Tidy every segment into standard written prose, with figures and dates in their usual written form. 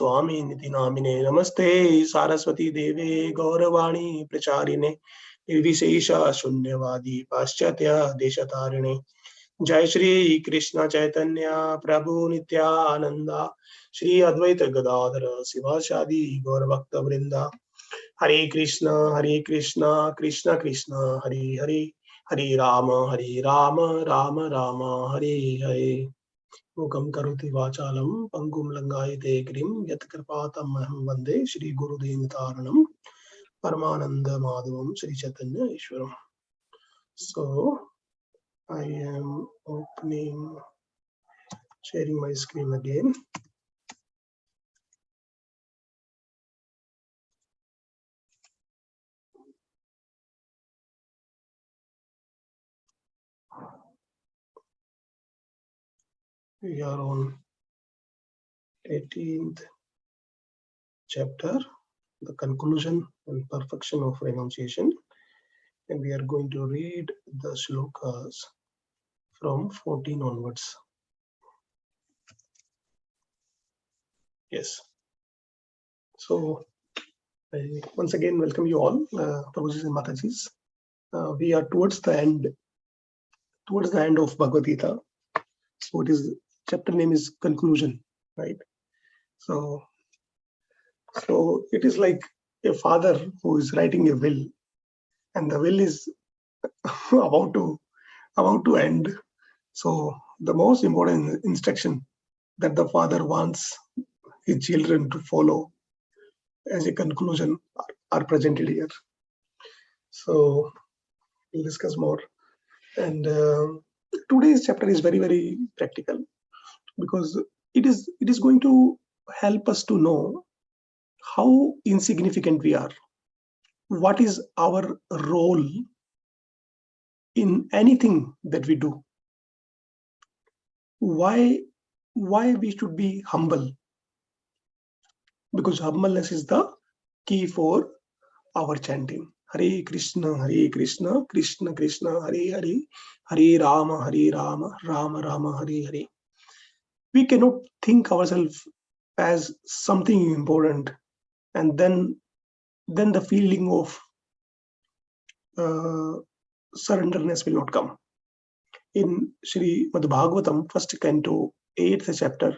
Swami Niti Namine Namaste Saraswati Deve Gauravani Pracharine Nirvishesha Shunyavadi Paschatya Deshatarine Jai Shri Krishna Chaitanya Prabhu Nityananda Shri Advaita Gadadhara Sivasadi Gauravakta Vrinda Hare Krishna Krishna Krishna Hare Hare Hare Rama Rama Rama Hare Hare Mukam karoti vachalam pangum langayate grim yat kripatam aham vande Shri Gurudev Taranam Paramananda Madhavam Shri Chaitanya Ishwaram. So I am sharing my screen again. We are on 18th chapter, the conclusion and perfection of renunciation, and we are going to read the shlokas from 14 onwards. Yes. So I once again welcome you all, Prabhujis and Matajis. We are towards the end of Bhagavad Gita. So it is, chapter name is conclusion, right? So it is like a father who is writing a will, and the will is about to end. So the most important instruction that the father wants his children to follow as a conclusion are presented here. So we'll discuss more. And today's chapter is very, very practical, because it is going to help us to know how insignificant we are. What is our role in anything that we do? Why we should be humble? Because humbleness is the key for our chanting. Hare Krishna, Krishna Krishna, Hare Hare, Hare Rama, Rama Rama, Hare Hare. We cannot think ourselves as something important, and then the feeling of surrenderness will not come. In Sri Bhagavatam, first canto, 8th chapter,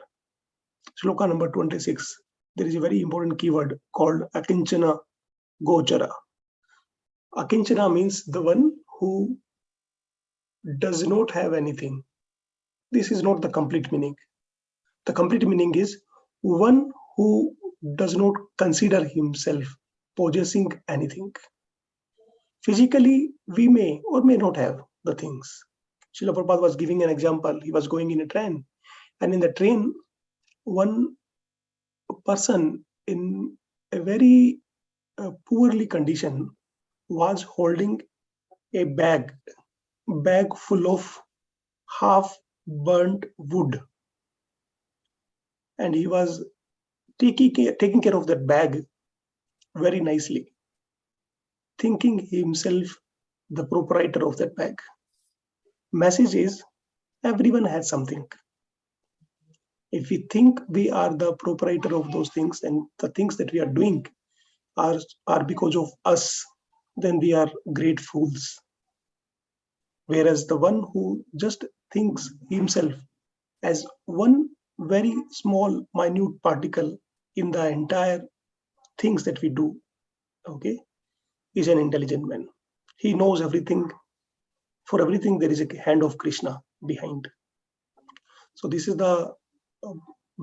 shloka number 26, there is a very important keyword called Akinchana Gochara. Akinchana means the one who does not have anything. This is not the complete meaning. The complete meaning is one who does not consider himself possessing anything. Physically, we may or may not have the things. Srila Prabhupada was giving an example. He was going in a train, and in the train, one person in a very poorly condition was holding a bag full of half burnt wood, and he was taking care of that bag very nicely, thinking himself the proprietor of that bag. Message is, everyone has something. If we think we are the proprietor of those things, and the things that we are doing are because of us, then we are great fools. Whereas the one who just thinks himself as one very small, minute particle in the entire things that we do, okay, is an intelligent man. He knows everything. For everything, there is a hand of Krishna behind. So this is the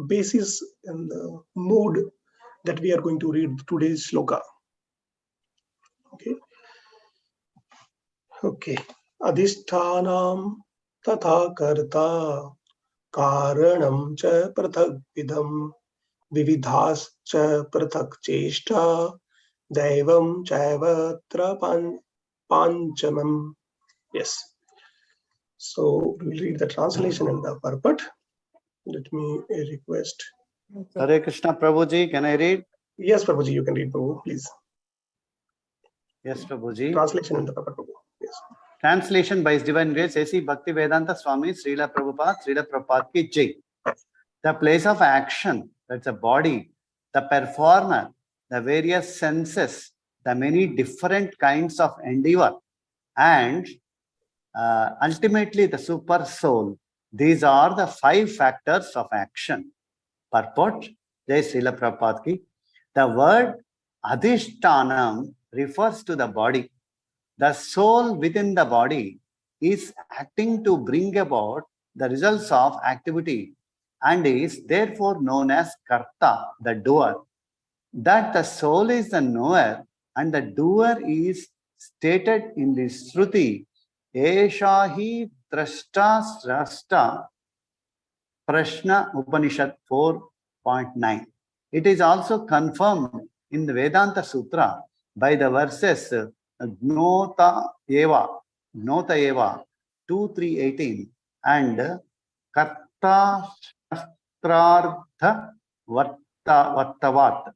basis and the mode that we are going to read today's shloka. Okay. Adhishthanam tatha karta karanam cha prathak vidam vividhas cha prathak cheshta daivam chaivatra panchamam. Yes. So we'll read the translation and the purport. Let me request. Hare Krishna, Prabhuji, can I read? Yes, Prabhuji, you can read, Prabhu, please. Yes, Prabhuji. Translation and the purport, Prabhu. Yes. Translation by His Divine Grace, A.C. Bhakti Vedanta Swami, Srila Prabhupada ki Jai. The place of action, that's a body, the performer, the various senses, the many different kinds of endeavor, and ultimately the super soul. These are the 5 factors of action. Purport, Jai Srila Prabhupada ki. The word adhishtanam refers to the body. The soul within the body is acting to bring about the results of activity and is therefore known as karta, the doer. That the soul is the knower and the doer is stated in the Shruti, Eshahi Drashta Srashta Prashna Upanishad 4.9. It is also confirmed in the Vedanta Sutra by the verses Gnota Eva 2.3.18 and Karta Shastrartha Vartavat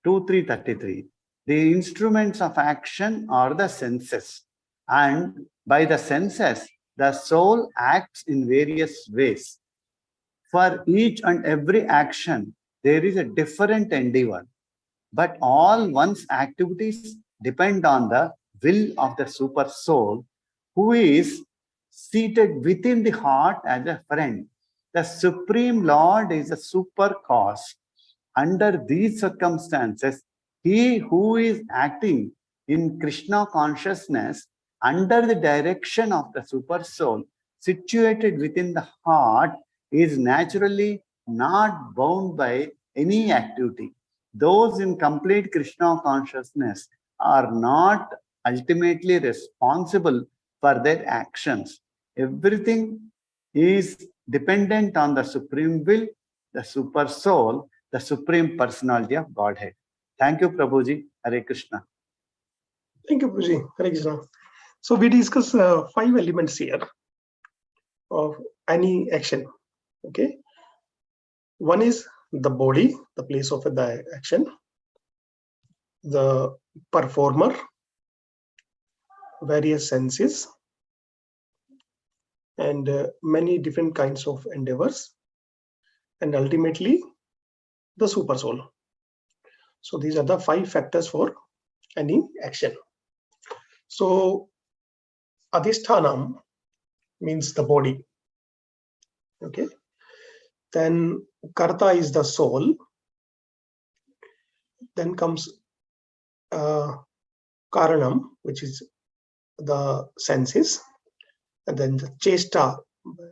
2.3.33. The instruments of action are the senses, and by the senses, the soul acts in various ways. For each and every action, there is a different endeavor, but all one's activities depend on the will of the super soul, who is seated within the heart as a friend. The Supreme Lord is a super cause. Under these circumstances, he who is acting in Krishna consciousness under the direction of the super soul situated within the heart is naturally not bound by any activity. Those in complete Krishna consciousness are not ultimately responsible for their actions. Everything is dependent on the supreme will, the super soul, the supreme personality of Godhead. Thank you, Prabhuji. Hare Krishna. Thank you, Prabhuji. Hare Krishna. So we discuss 5 elements here of any action. Okay. One is the body, the place of the action, the performer, various senses, and many different kinds of endeavors, and ultimately the super soul. So these are the 5 factors for any action. So adhisthanam means the body. Okay. Then karta is the soul. Then comes karanam, which is the senses. And then the chesta,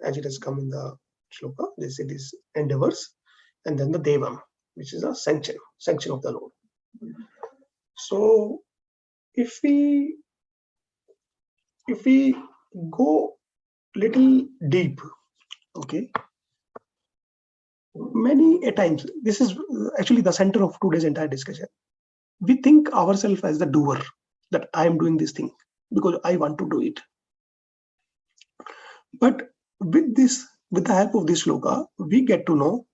as it has come in the shloka, this it is endeavors. And then the devam, which is a sanction of the Lord. So if we go little deep, okay, many a times, this is actually the center of today's entire discussion. We think ourselves as the doer, that I am doing this thing because I want to do it. But with the help of this shloka, we get to know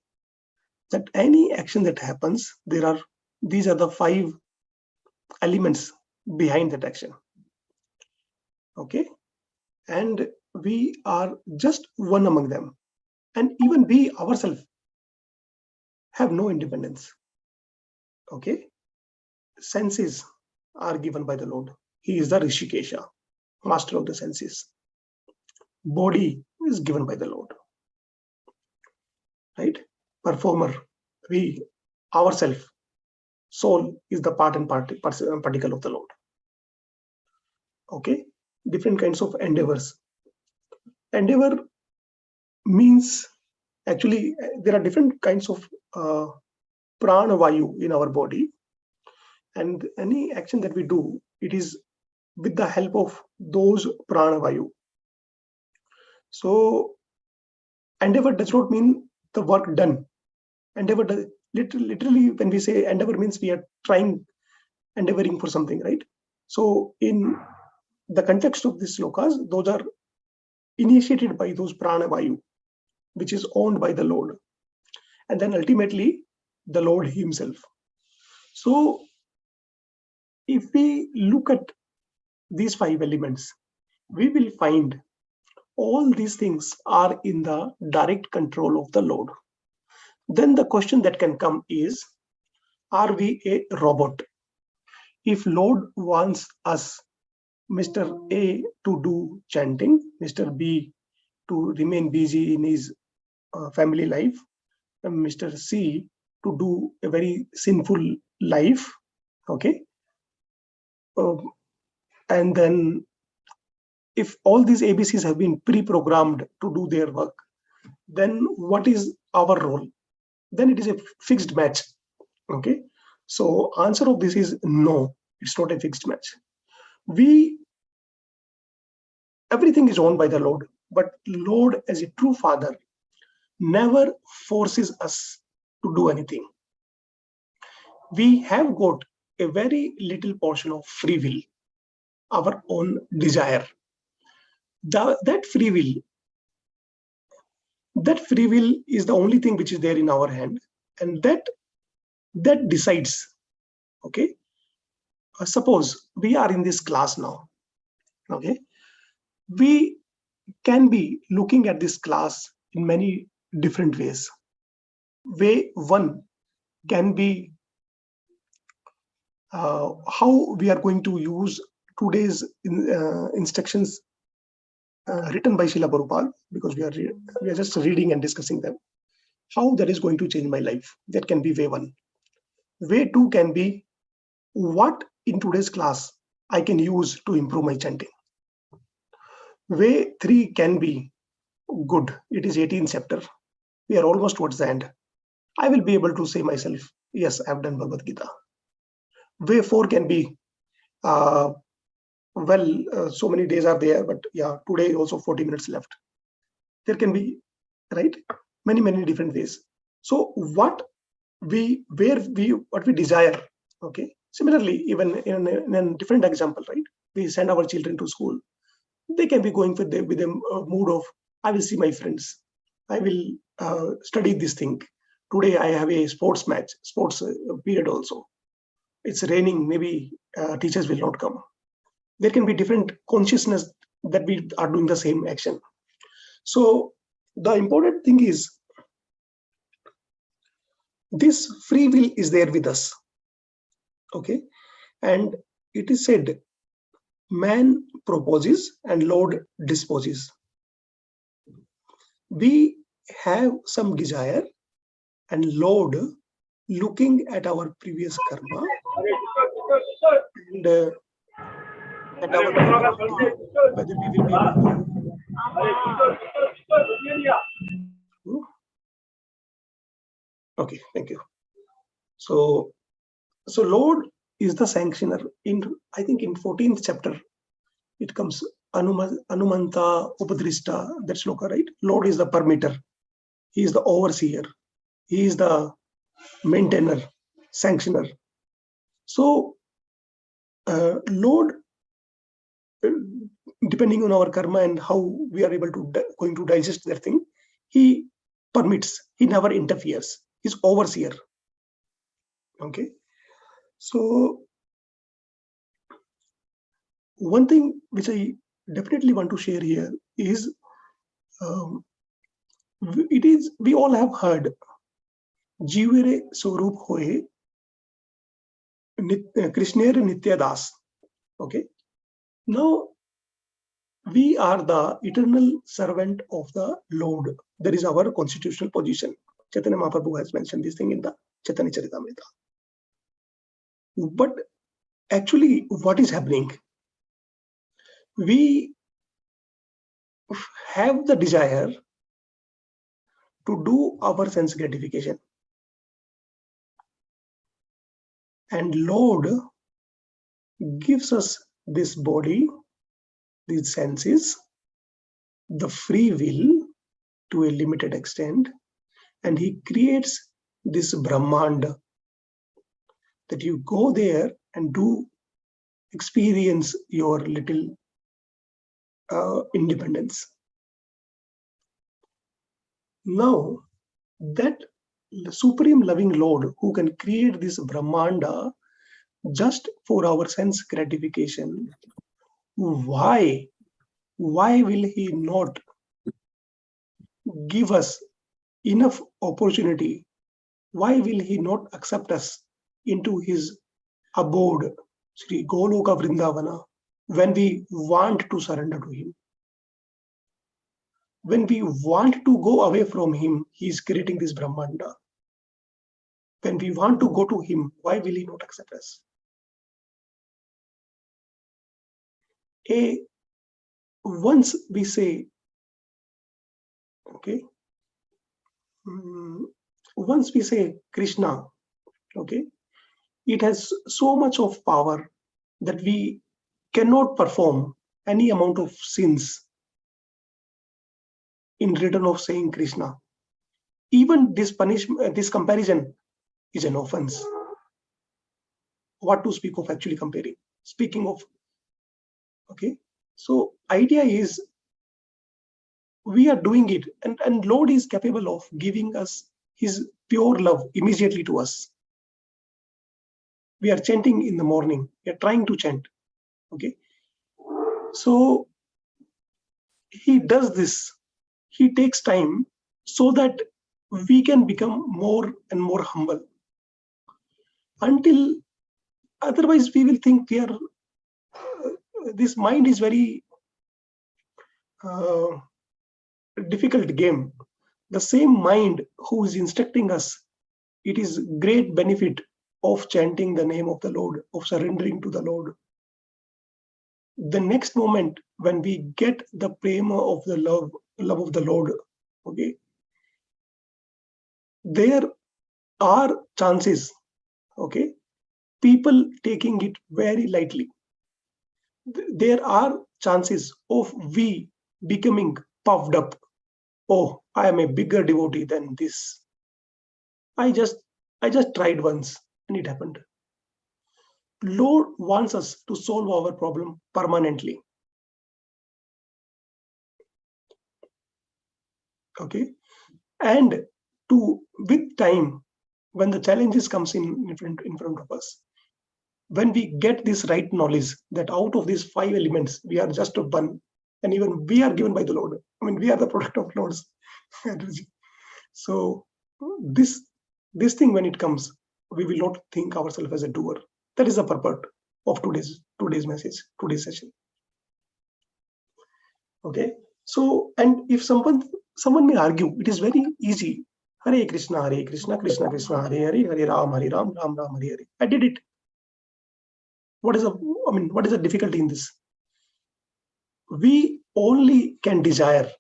that any action that happens, these are the 5 elements behind that action. Okay, and we are just one among them, and even we ourselves have no independence. Okay, senses are given by the Lord. He is the Rishikesha, master of the senses. Body is given by the Lord, right? Performer, we ourselves, soul is the part and particle of the Lord. Okay, different kinds of endeavors. Endeavor means, actually there are different kinds of prana vayu in our body, and any action that we do, it is with the help of those prana vayu. So endeavor does not mean the work done. Endeavor does, literally when we say endeavor, means we are endeavoring for something, right? So in the context of these slokas, those are initiated by those prana vayu, which is owned by the Lord, and then ultimately the Lord himself. So if we look at these 5 elements, we will find all these things are in the direct control of the Lord. Then the question that can come is, Are we a robot? If Lord wants us, Mr. A, to do chanting, Mr. B to remain busy in his family life, and Mr. C to do a very sinful life, okay? And then if all these ABCs have been pre-programmed to do their work, then what is our role? Then it is a fixed match, okay? So answer of this is no, it's not a fixed match. Everything is owned by the Lord, but Lord as a true father never forces us to do anything. We have got a very little portion of free will, our own desire. That free will is the only thing which is there in our hand, and that decides, okay? Suppose we are in this class now, okay? We can be looking at this class in many different ways. Way one can be how we are going to use today's instructions written by Srila Prabhupada, because we are just reading and discussing them. How that is going to change my life. That can be way one. Way two can be what in today's class I can use to improve my chanting. Way three can be good. It is 18th chapter. We are almost towards the end. I will be able to say myself, yes, I've done Bhagavad Gita. Way four can be, so many days are there, but yeah, today also 40 minutes left. There can be, right, many different ways. So what we desire, okay. Similarly, even in a different example, right, we send our children to school. They can be going with a mood of, I will see my friends, I will study this thing. Today I have a sports period also. It's raining, maybe teachers will not come. There can be different consciousness that we are doing the same action. So the important thing is this free will is there with us, okay? And it is said, man proposes and Lord disposes. We have some desire, and Lord, looking at our previous karma and at our capability, whether we will be able to. Okay, thank you. So Lord is the sanctioner. I think in 14th chapter, it comes Anumanta Upadrishta, that shloka, right? Lord is the permitter. He is the overseer. He is the maintainer, sanctioner. So Lord, depending on our karma and how we are able to going to digest that thing, he permits. He never interferes. He's overseer. Okay. So one thing which I definitely want to share here is, we all have heard Jivere Swarup Hoye Krishner Nitya Das. Okay. Now we are the eternal servant of the Lord. That is our constitutional position. Chaitanya Mahaprabhu has mentioned this thing in the Chaitanya Charitamrita. But actually, what is happening? We have the desire to do our sense gratification. And Lord gives us this body, these senses, the free will to a limited extent, and he creates this Brahmanda that you go there and do experience your little independence. Now, that supreme loving Lord who can create this Brahmanda just for our sense gratification, why will he not give us enough opportunity? Why will he not accept us into his abode, Sri Goloka Vrindavana, when we want to surrender to him. When we want to go away from him, he is creating this Brahmanda. When we want to go to him, why will he not accept us? Once we say, okay, once we say Krishna, okay, it has so much of power that we cannot perform any amount of sins in return of saying Krishna. Even this punishment, this comparison is an offense. What to speak of actually comparing? Speaking of, okay. So idea is we are doing it, and Lord is capable of giving us his pure love immediately to us. We are chanting in the morning. We are trying to chant. Okay. So he does this. He takes time so that we can become more and more humble. Until otherwise, we will think we are. This mind is very difficult game. The same mind who is instructing us, it is great benefit of chanting the name of the Lord, of surrendering to the Lord. The next moment when we get the prema of the love of the Lord, okay, there are chances, okay, people taking it very lightly. There are chances of we becoming puffed up. Oh, I am a bigger devotee than this. I just tried once and it happened. Lord wants us to solve our problem permanently. Okay, and to with time, when the challenges comes in front of us, when we get this right knowledge that out of these 5 elements we are just one, and even we are given by the Lord. I mean, we are the product of Lord's energy. So this thing, when it comes, we will not think ourselves as a doer. That is the purport of today's message, today's session. Okay. So, and if someone may argue, it is very easy. Hare Krishna, Krishna Krishna, Hare Ram, Ram Ram, Hare Hare. I did it. What is the difficulty in this? We only can desire,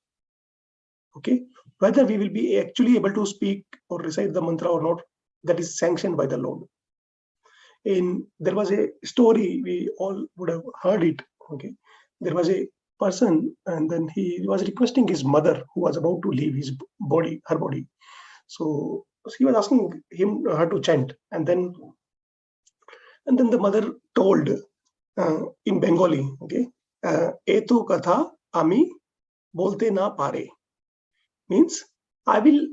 okay, whether we will be actually able to speak or recite the mantra or not, that is sanctioned by the Lord. There was a story, we all would have heard it, okay. There was a person, and then he was requesting his mother, who was about to leave her body. So he was asking her to chant, and then the mother told in Bengali, okay, Eto katha ami bolte na pare, means I will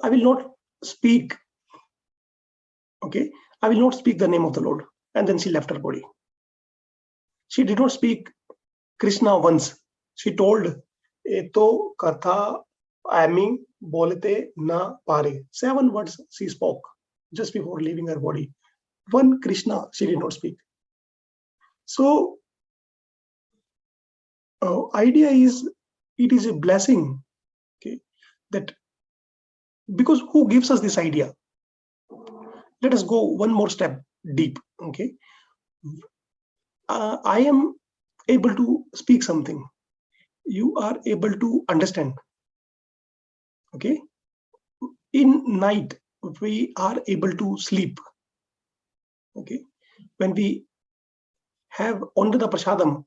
not speak, okay, I will not speak the name of the Lord. And then she left her body. She did not speak Krishna once. She told Eto katha ami bolte na pare. 7 words she spoke just before leaving her body. One Krishna she did not speak. So idea is, it is a blessing, okay, that because who gives us this idea? Let us go one more step deep, okay. I am able to speak something. You are able to understand, okay. In night, we are able to sleep, okay. When we have under the prasadam,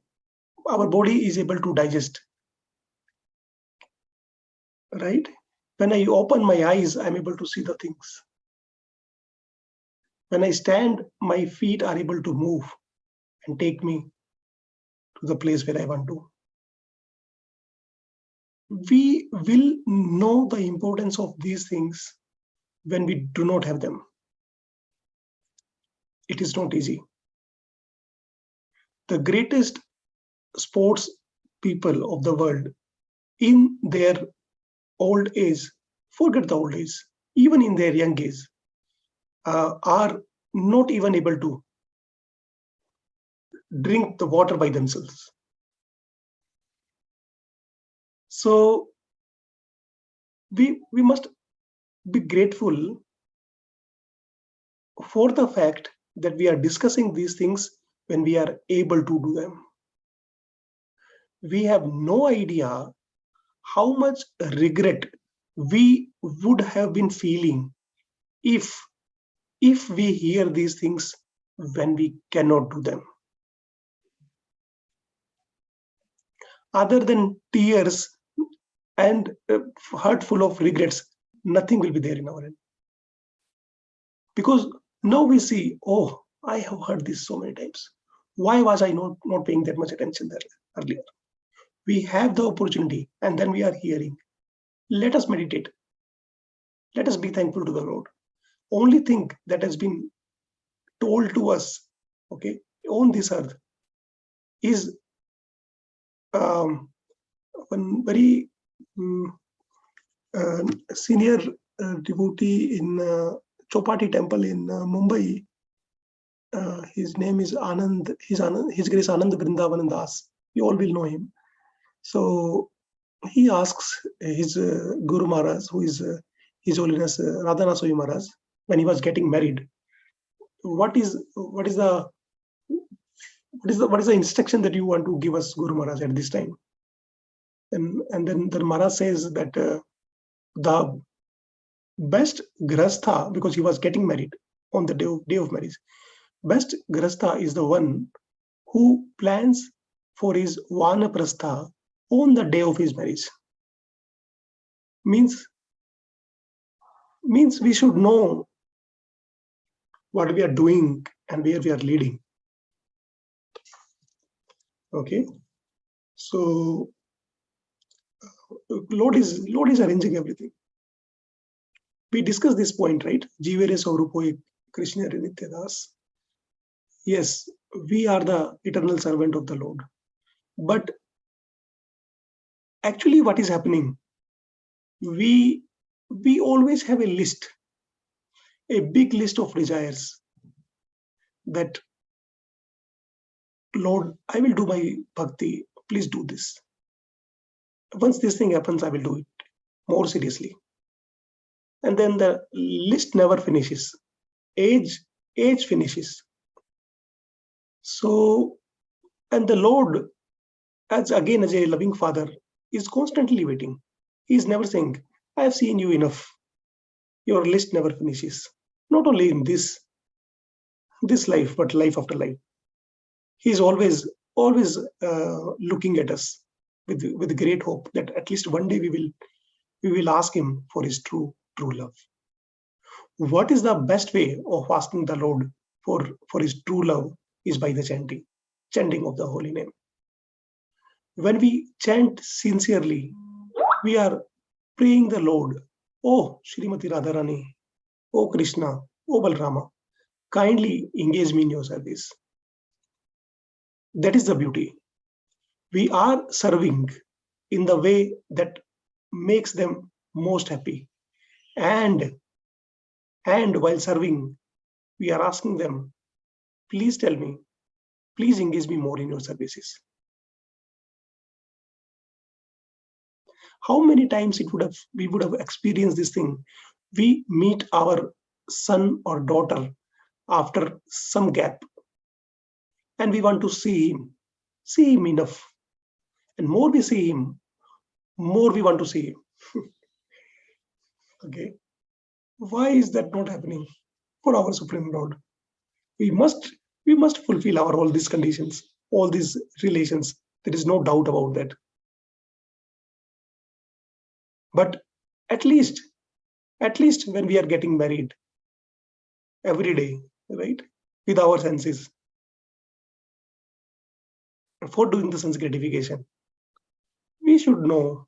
our body is able to digest, right? When I open my eyes, I'm able to see the things. When I stand, my feet are able to move and take me to the place where I want to. We will know the importance of these things when we do not have them. It is not easy. The greatest sports people of the world, in their old age, forget the old age, even in their young age, are not even able to drink the water by themselves. So we must be grateful for the fact that we are discussing these things when we are able to do them. We have no idea how much regret we would have been feeling if we hear these things when we cannot do them. Other than tears and heart full of regrets, nothing will be there in our end. Because now we see, oh, I have heard this so many times. Why was I not paying that much attention there earlier? We have the opportunity and then we are hearing. Let us meditate. Let us be thankful to the Lord. Only thing that has been told to us, okay, on this earth is one very senior devotee in Chopati temple in Mumbai. His name is Anand. His Grace Anand Vrindavan Das. You all will know him. So he asks his Guru Maharaj, who is His Holiness Radhanasoyi Maharaj, when he was getting married, what is the instruction that you want to give us, Guru Maharaj, at this time? And then the Maharaj says that the best grastha, because he was getting married on the day of marriage, best grastha is the one who plans for his vanaprastha on the day of his marriage. Means we should know what we are doing and where we are leading. Okay, so Lord is arranging everything. We discussed this point, right? Jivere Saurupo Krishna Nityadas. Yes, we are the eternal servant of the Lord. But actually what is happening? We always have a list, a big list of desires that, Lord, I will do my bhakti, please do this. Once this thing happens, I will do it more seriously. And then the list never finishes. Age finishes. So, and the Lord, as a loving Father, is constantly waiting. He is never saying, I have seen you enough. Your list never finishes. Not only in this life, but life after life. He is always looking at us with great hope that at least one day we will ask him for his true love. What is the best way of asking the Lord for his true love is by the chanting of the holy name. When we chant sincerely, we are praying the Lord, oh Srimati Radharani, oh Krishna, oh Balrama, kindly engage me in your service. That is the beauty. We are serving in the way that makes them most happy. And while serving, we are asking them, please tell me, please engage me more in your services. How many times we would have experienced this thing? We meet our son or daughter after some gap, and we want to see him enough. And more we see him, more we want to see him. Okay. Why is that not happening for our Supreme Lord? We must fulfill all these conditions, all these relations. There is no doubt about that. But at least when we are getting married every day, right, with our senses, for doing the sense gratification, we should know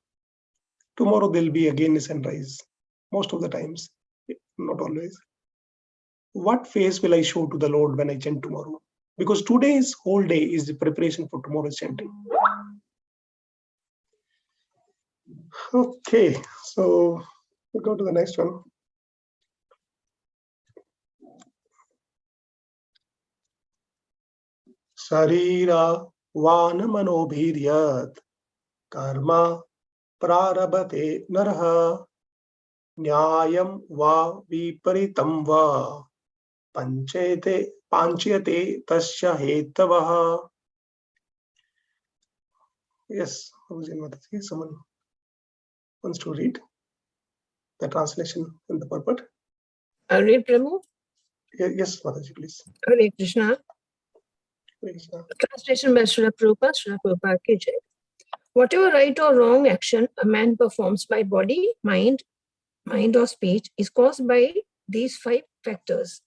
tomorrow there'll be again a sunrise. Most of the times, not always. What face will I show to the Lord when I chant tomorrow? Because today's whole day is the preparation for tomorrow's chanting. Okay, so we'll go to the next one. Sarira Vanamanobhiryat Karma Prarabhate Naraha Nyayam Va Viparitam Va Panchayate Tasya Hetavaha. Yes, someone wants to read the translation and the purport. I'll read, Prabhu. Yes, Mataji, please. Hare Krishna. Hare Krishna. Translation by Srila Prabhupada, Srila Prabhupada ki jai. Whatever right or wrong action a man performs by body, mind or speech is caused by these 5 factors.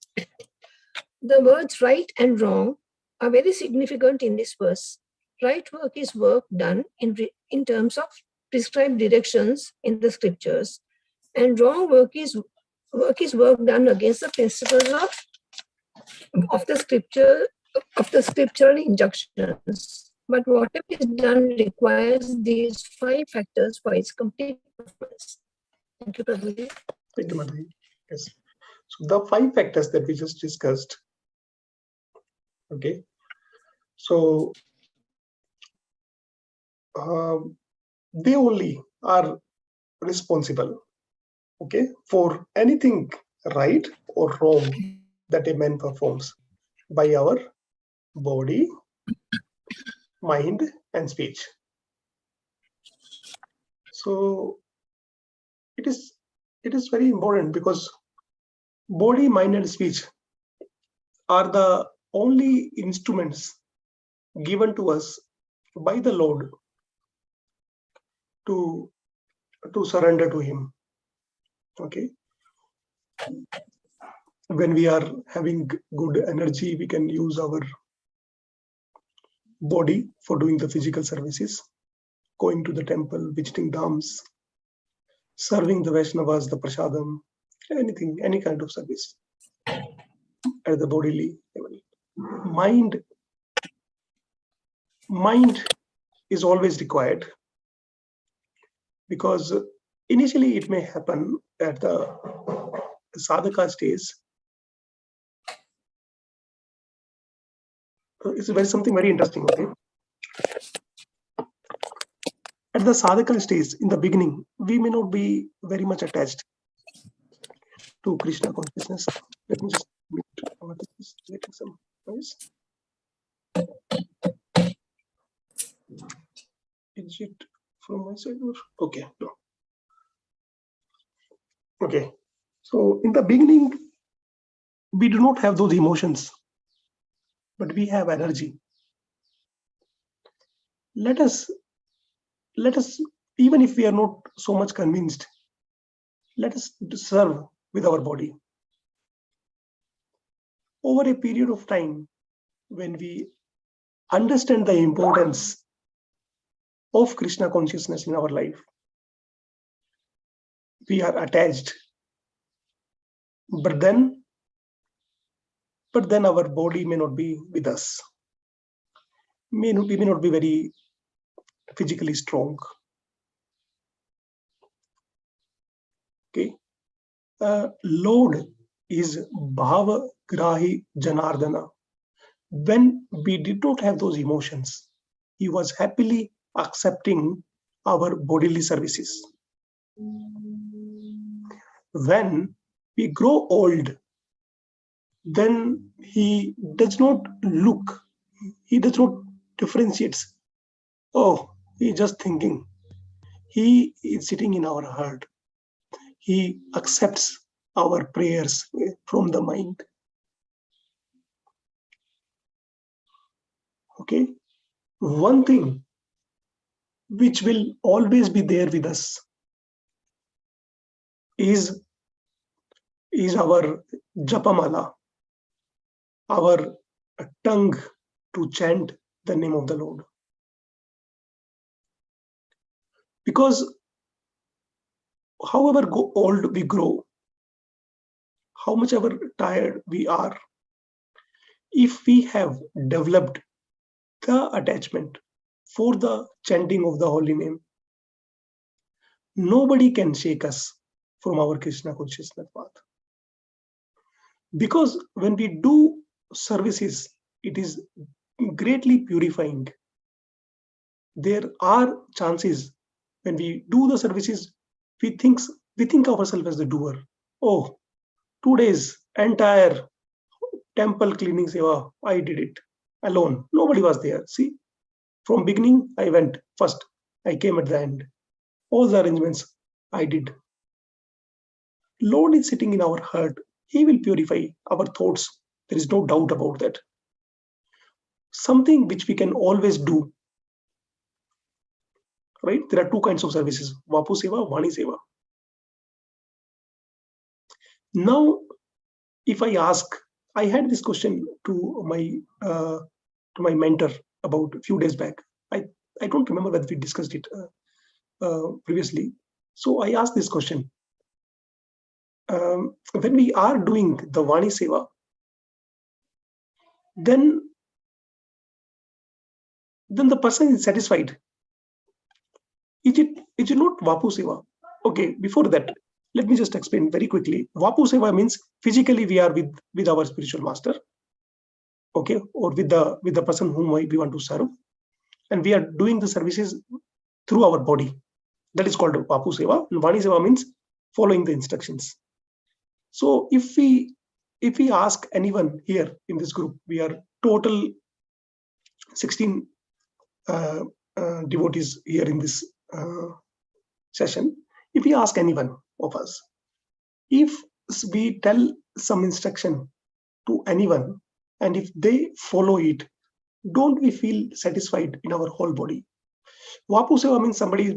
The words right and wrong are very significant in this verse. Right work is work done in terms of prescribed directions in the scriptures, and wrong work is work done against the principles of the scriptural injunctions. But whatever is done requires these 5 factors for its complete performance. Thank you, Prabhuji. Thank you, Mataji. Yes. So the 5 factors that we just discussed. Okay. So they only are responsible, okay, for anything right or wrong that a man performs by our body, mind, and speech. So it is very important, because body, mind, and speech are the only instruments given to us by the Lord to surrender to Him. Okay. When we are having good energy, we can use our body for doing the physical services, going to the temple, visiting dhams, serving the Vaishnavas, the prasadam, anything, any kind of service at the bodily level. Mind is always required, because initially it may happen at the sadhaka stage. It's something very interesting. Okay, at the sadhaka stage, in the beginning, we may not be very much attached to Krishna consciousness. Let me just making some noise. Is it from my side or okay? No. Okay. So in the beginning, we do not have those emotions, but we have energy. Let us, even if we are not so much convinced, let us serve with our body. Over a period of time, when we understand the importance of Krishna consciousness in our life, we are attached. But then our body may not be with us. We may not be very physically strong. Okay. Lord is Bhava Grahi Janardana. When we did not have those emotions, He was happily accepting our bodily services. When we grow old, then He does not look, He does not differentiate. Oh, He is just thinking. He is sitting in our heart. He accepts our prayers from the mind. Okay. One thing which will always be there with us is our japamala, our tongue to chant the name of the Lord. Because however old we grow, how much ever tired we are, if we have developed the attachment for the chanting of the holy name, nobody can shake us from our Krishna consciousness path. Because when we do services, it is greatly purifying. There are chances when we do the services, we think of ourselves as the doer. Oh, 2 days entire temple cleaning seva, I did it alone. Nobody was there. See, from beginning I went first. I came at the end. All the arrangements I did. Lord is sitting in our heart. He will purify our thoughts. There is no doubt about that. Something which we can always do. Right? There are two kinds of services: Vapu Seva, Vani Seva. Now, if I ask, I had this question to my mentor about a few days back. I don't remember whether we discussed it previously. So I asked this question. When we are doing the Vani Seva, then the person is satisfied. Is it not Vapu Seva? Okay, before that, let me just explain very quickly. Vapu Seva means physically we are with our spiritual master, okay, or with the person whom we want to serve, and we are doing the services through our body. That is called Vapu Seva. And Vani Seva means following the instructions. So if we ask anyone here in this group, we are total 16 devotees here in this session. If we ask anyone of us, if we tell some instruction to anyone, and if they follow it, don't we feel satisfied in our whole body? Vapu Seva means somebody,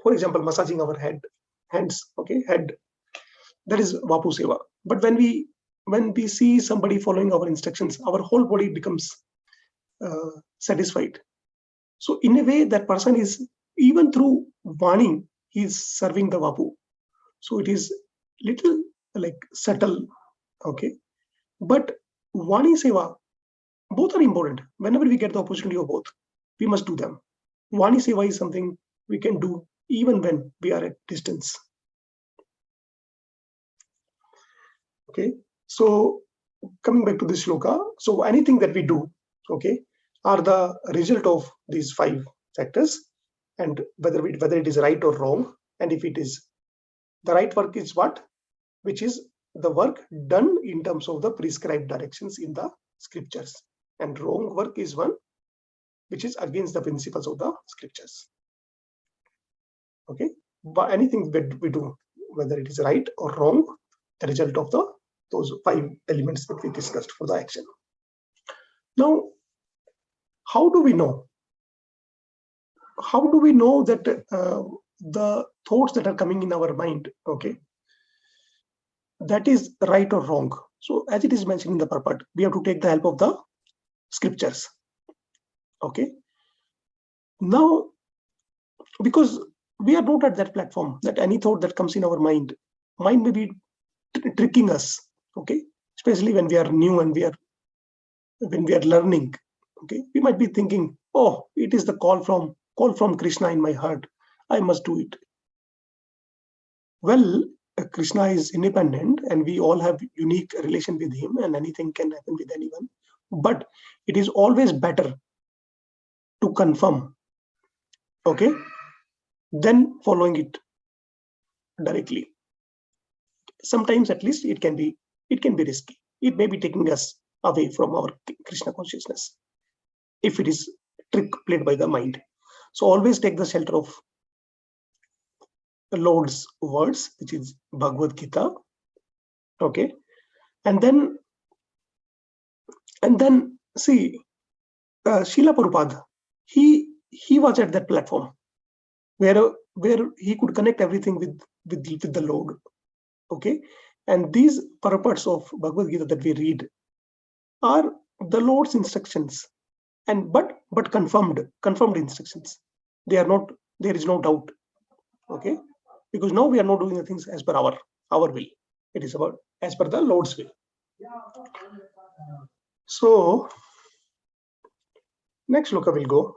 for example, massaging our hands, okay, head. That is Vapu Seva. But when we see somebody following our instructions, our whole body becomes satisfied. So in a way, that person is, even through Vani, he is serving the Vapu. So it is little like subtle, okay. But Vani Seva, both are important. Whenever we get the opportunity of both, we must do them. Vani Seva is something we can do even when we are at distance. Okay, so coming back to this shloka, so anything that we do, okay, are the result of these 5 factors, and whether it is right or wrong. And if it is the right work, is what? Which is the work done in terms of the prescribed directions in the scriptures, and wrong work is one which is against the principles of the scriptures. Okay, but anything that we do, whether it is right or wrong, the result of those 5 elements that we discussed for the action. Now, how do we know? How do we know that the thoughts that are coming in our mind, okay, that is right or wrong? So as it is mentioned in the purport, we have to take the help of the scriptures. Okay. Now, because we are not at that platform, that any thought that comes in our mind may be tricking us, okay, especially when we are new and when we are learning, okay, we might be thinking, oh, it is the call from Krishna in my heart, I must do it. Well, Krishna is independent and we all have unique relation with him, and anything can happen with anyone, but it is always better to confirm, okay, than following it directly. Sometimes at least it can be risky. It may be taking us away from our Krishna consciousness if it is trick played by the mind. So always take the shelter of the Lord's words, which is Bhagavad Gita. Okay, and then see, Srila Prabhupada, he was at that platform where he could connect everything with the Lord. Okay, and these purports of Bhagavad Gita that we read are the Lord's instructions, and but confirmed instructions. They are not. There is no doubt. Okay, because now we are not doing the things as per our will. It is about as per the Lord's will. So next shloka will go.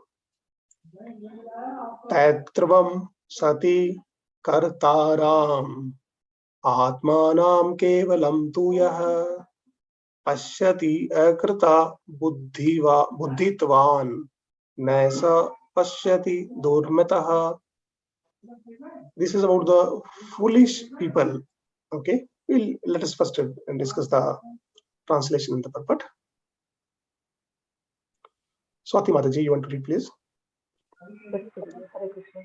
Tatravam sati kartaram atmanam kevalam tuyah pashyati akrita buddhitvan naisa pashyati durmataha. This is about the foolish people. Okay, let us first discuss the translation in the purport. Swati Mataji, you want to read, please? Yes, Guruji. Hare Krishna.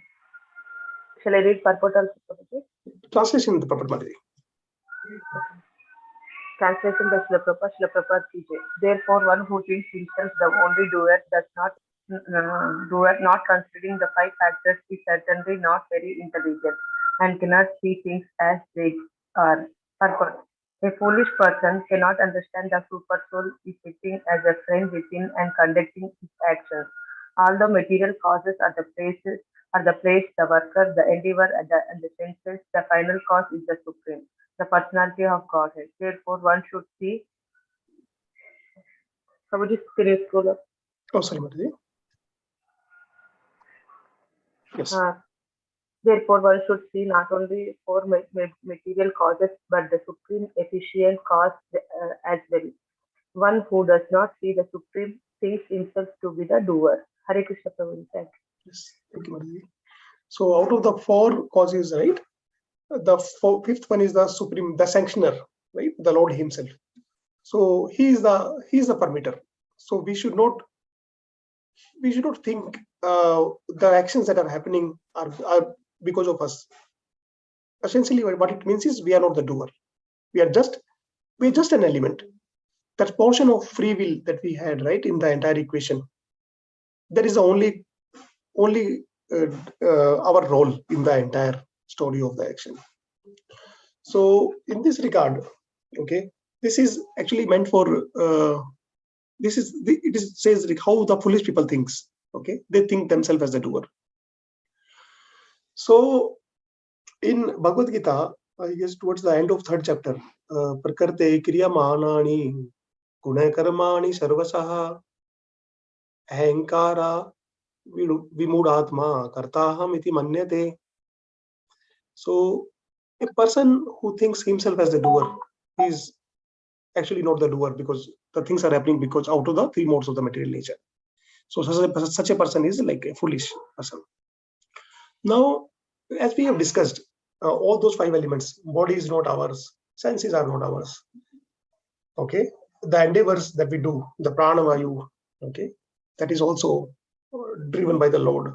Shall I read purport also, Guruji? Translation in the purport, Mataji. Translation by Srila Prabhupada Ki Jai. Therefore, one who thinks himself the only doer does not not considering the five factors is certainly not very intelligent and cannot see things as they are. Purport. A foolish person cannot understand the super soul is sitting as a friend within and conducting its actions. Although material causes are the place, the worker, the endeavor, and the senses, the final cause is the supreme, the personality of Godhead. Therefore, one should see. Somebody can you scroll up? Oh, sorry, Mataji. Yes. Therefore, one should see not only four material causes but the supreme efficient cause as well. One who does not see the supreme thinks himself to be the doer. Hare Krishna Prabhu. Thank you. Yes. Thank you, Mataji. So, out of the four causes, right, the fifth one is the supreme, the sanctioner, right, the Lord Himself. So He is the permitter. So we should not think the actions that are happening are because of us. Essentially, what it means is we are not the doer. We're just an element. That portion of free will that we had, right, in the entire equation, that is the only our role in the entire story of the action. So in this regard, okay, this is actually meant for it says like how the foolish people thinks. Okay, they think themselves as the doer. So in Bhagavad Gita, I guess towards the end of third chapter, prakarte kriyamanani gunakarmani sarvasaha ahankara vimudatma kartaham iti manyate. So a person who thinks himself as the doer is actually not the doer, because the things are happening because out of the three modes of the material nature. So such a person is like a foolish person. Now, as we have discussed, all those five elements, body is not ours, senses are not ours. Okay, the endeavors that we do, the pranavayu, okay, that is also driven by the Lord.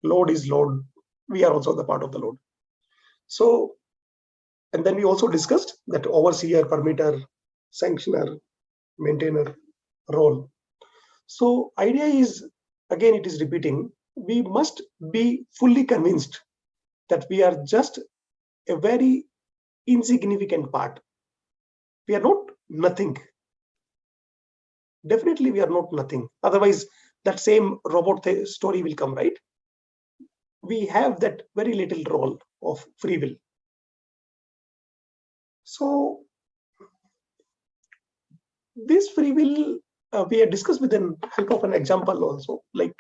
Lord is Lord. We are also the part of the Lord. So, and then we also discussed that overseer, permitter, sanctioner, maintainer role. So idea is, again, it is repeating, we must be fully convinced that we are just a very insignificant part. We are not nothing. Definitely we are not nothing. Otherwise, that same robot story will come, right? We have that very little role of free will. So this free will, we have discussed with the help of an example also, like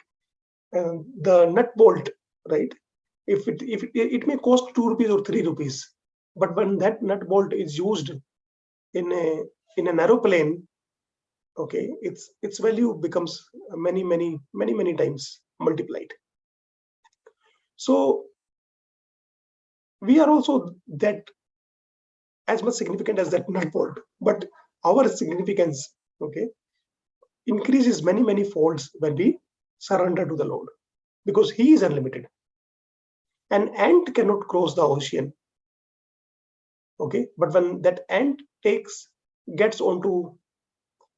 the nut bolt, right? If it may cost 2 rupees or 3 rupees, but when that nut bolt is used in an aeroplane, okay, its value becomes many times multiplied. So we are also that as much significant as that nut bolt, but our significance, okay, increases many folds when we surrender to the Lord, because He is unlimited. An ant cannot cross the ocean, okay, but when that ant gets onto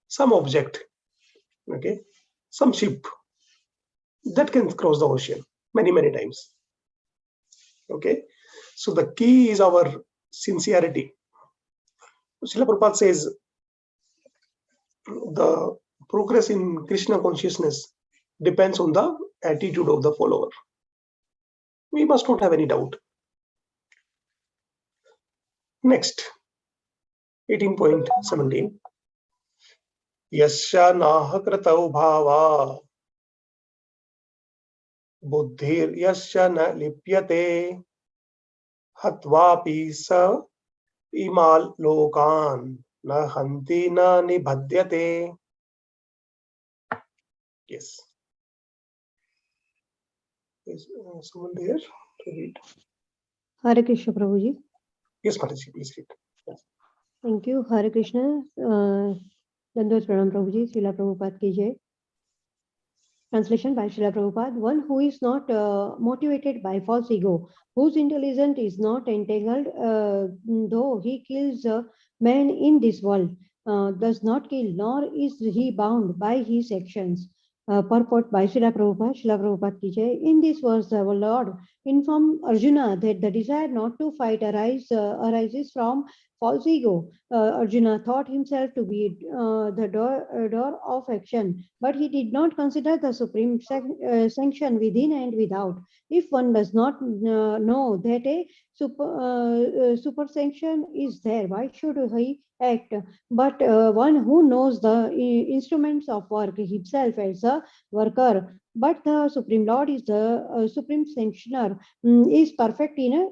some object, okay, some ship, that can cross the ocean many times. Okay, so the key is our sincerity. Srila Prabhupada says the progress in Krishna consciousness depends on the attitude of the follower. We must not have any doubt. Next, 18.17. Yasya naha kratau bhava buddhir yasya na lipyate hatvapi sa imal lokan Na hanti na nibhadyate. Yes. Is someone there to read? Hare Krishna, Prabhuji. Yes, Mataji, please read. Yes. Thank you. Hare Krishna. Dandot Pranam, Prabhuji. Srila Prabhupada ki jai. Translation by Srila Prabhupada. One who is not motivated by false ego, whose intelligence is not entangled, though he kills man in this world, does not kill, nor is he bound by his actions. Purport by Srila Prabhupada. Srila Prabhupada ki jai. In this verse, our Lord informed Arjuna that the desire not to fight arises from false ego. Arjuna thought himself to be the door of action, but he did not consider the supreme sanction within and without. If one does not know that a super sanction is there, why should he act? But one who knows the instruments of work himself as a worker, but the Supreme Lord is the Supreme Sanctioner, is perfect in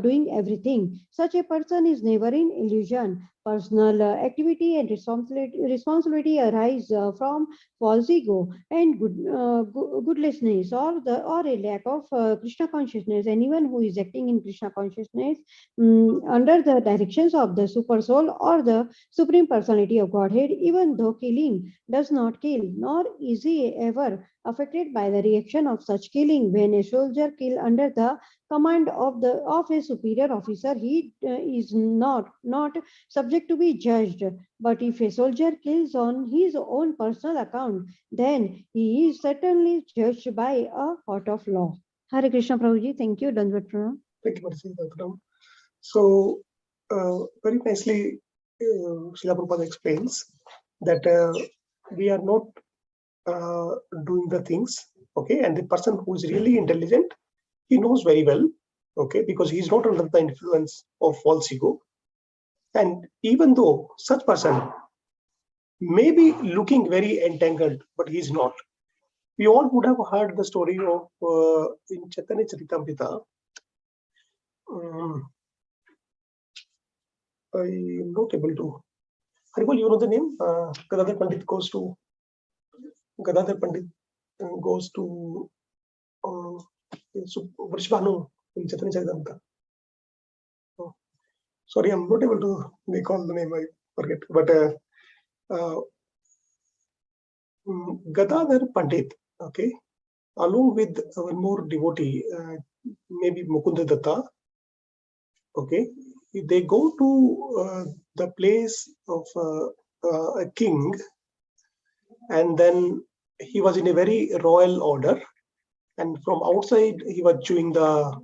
doing everything. Such a person is never in illusion. Personal activity and responsibility arise from false ego and goodlessness, or a lack of Krishna consciousness. Anyone who is acting in Krishna consciousness under the directions of the super soul or the Supreme Personality of Godhead, even though killing does not kill, nor is he ever affected by the reaction of such killing. When a soldier kills under the command of a superior officer, he is not subject to be judged. But if a soldier kills on his own personal account, then he is certainly judged by a court of law. Hare Krishna, Prabhuji. Thank you. Dandvat Pranam. Thank you, Mataji. So, very nicely, Srila Prabhupada explains that we are not doing the things, okay, and the person who is really intelligent, he knows very well, okay, because he is not under the influence of false ego. And even though such person may be looking very entangled, but he is not. We all would have heard the story of in Chaitanya Charitamrita. I'm not able to. Haribol, you know the name? Gadadhar Pandit goes to Vrishbhanu in Chaitanya Charitamrita. Oh, sorry, I'm not able to recall the name. I forget. But Gadadhar Pandit, okay, along with one more devotee, maybe Mukunda Datta, okay, they go to the place of a king, and then he was in a very royal order, and from outside he was chewing the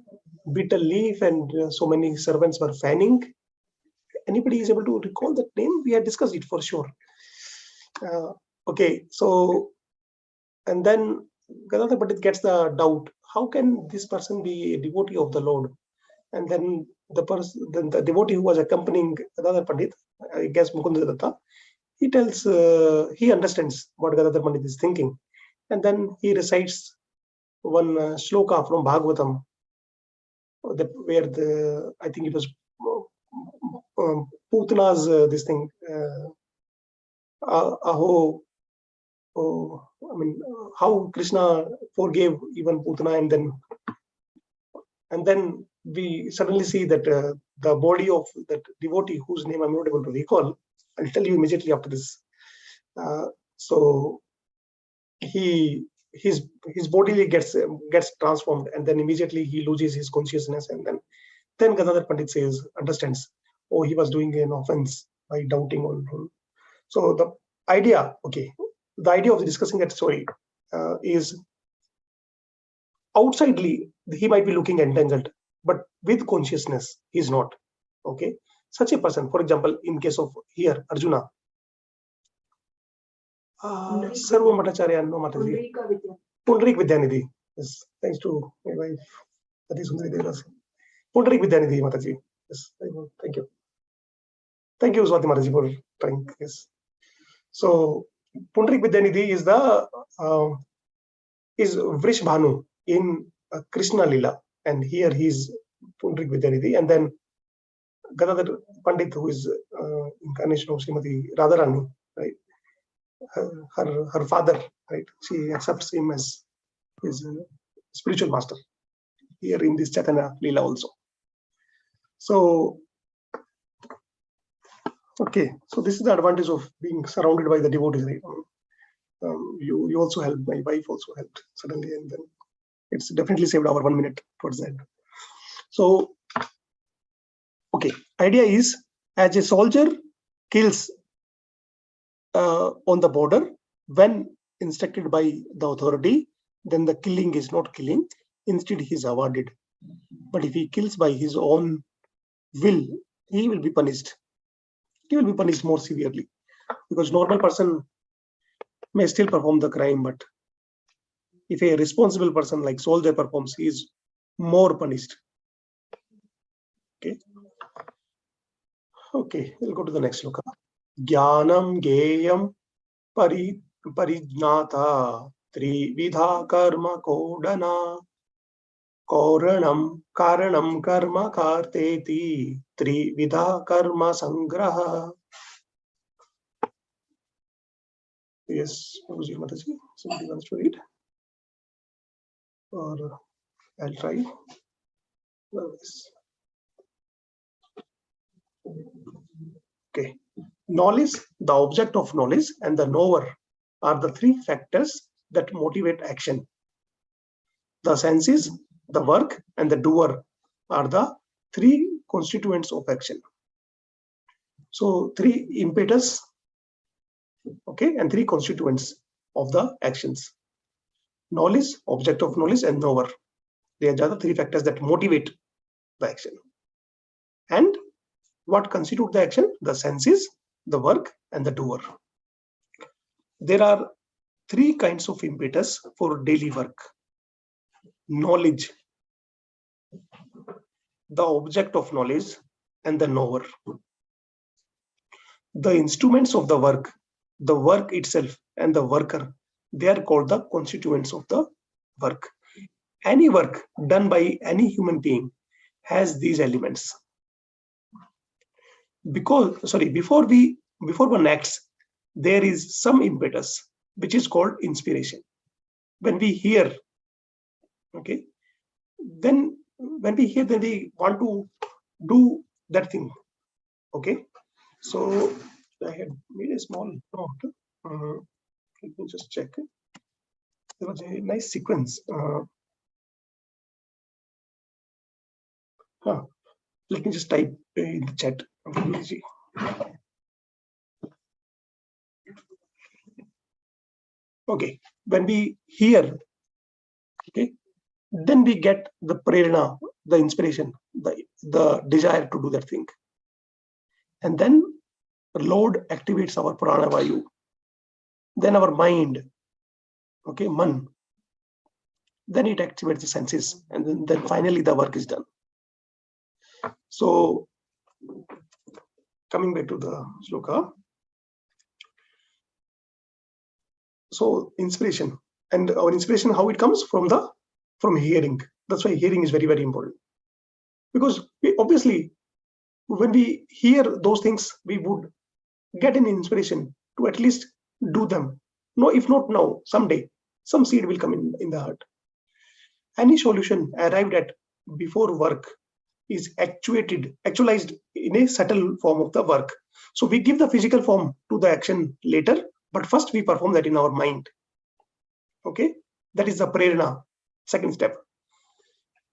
bitter leaf, and so many servants were fanning. Anybody is able to recall that name? We had discussed it for sure. Okay, so, and then Gadadhar Pandit gets the doubt, how can this person be a devotee of the Lord? And then the devotee who was accompanying Gadadhar Pandit, I guess Mukunda Datta, he tells, he understands what Gadadhar Pandit is thinking. And then he recites one shloka from Bhagavatam, where I think it was Putana's this thing, Aho, how Krishna forgave even Putana, and then we suddenly see that the body of that devotee, whose name I'm not able to recall, I'll tell you immediately after this. So his body gets transformed, and then immediately he loses his consciousness, and then Gadadhar Pandit understands, oh, he was doing an offense by doubting on him. So the idea of discussing that story is outsidely he might be looking entangled, but with consciousness he's not. Okay, such a person, for example, in case of here Arjuna, Sarva Matacharya, no Mataji, Pundarik Vidyanidhi. Yes, thanks to my wife, Adi Sundari Devdas. Pundarik Vidyanidhi, Mataji. Yes, thank you. Thank you, Swati Mataji, for trying. Yes. So Pundarik Vidyanidhi is Vrishbhanu in Krishna Lila, and here he is Pundarik Vidyanidhi, and then Gadadhar Pandit, who is incarnation of Srimati Radharani, right? Her father, right? She accepts him as his spiritual master here in this Chaitanya Leela also. So, okay, so this is the advantage of being surrounded by the devotees, right? You also helped, my wife also helped suddenly, and then it's definitely saved our 1 minute towards that. So, okay, idea is, as a soldier kills on the border when instructed by the authority, then the killing is not killing, instead he is awarded. But if he kills by his own will, he will be punished. He will be punished more severely, because normal person may still perform the crime, but if a responsible person like soldier performs, he is more punished. Okay, we'll go to the next sloka. Jnanam Geyam Parijnata Trividha Karma Kodana Karanam Karma Karteti Trividha Karma Sangraha. Yes, Prabhuji, Mataji, somebody wants to read? Or I'll try. Okay. Knowledge, the object of knowledge, and the knower are the three factors that motivate action. The senses, the work, and the doer are the three constituents of action. So three impetus, okay, and three constituents of the actions. Knowledge, object of knowledge, and knower. They are the three factors that motivate the action. And what constitute the action? The senses, the work, and the doer. There are three kinds of impetus for daily work. Knowledge, the object of knowledge, and the knower. The instruments of the work itself, and the worker, they are called the constituents of the work. Any work done by any human being has these elements. Before one acts, there is some impetus, which is called inspiration. When we hear, okay, then when we hear, then we want to do that thing. Okay, so I had made a small note. Let me just check. There was a nice sequence. Let me just type in the chat. Okay, when we hear, okay, then we get the prerana, the inspiration, the desire to do that thing. And then Lord activates our prana vayu. Then our mind, okay, man. Then it activates the senses, and then finally the work is done. So, coming back to the sloka. So inspiration, and our inspiration, how it comes from hearing. That's why hearing is very, very important, because obviously when we hear those things, we would get an inspiration to at least do them. No, if not now, someday some seed will come in the heart. Any solution arrived at before work is actualized in a subtle form of the work. So we give the physical form to the action later, but first we perform that in our mind. Okay, that is the prerana, second step.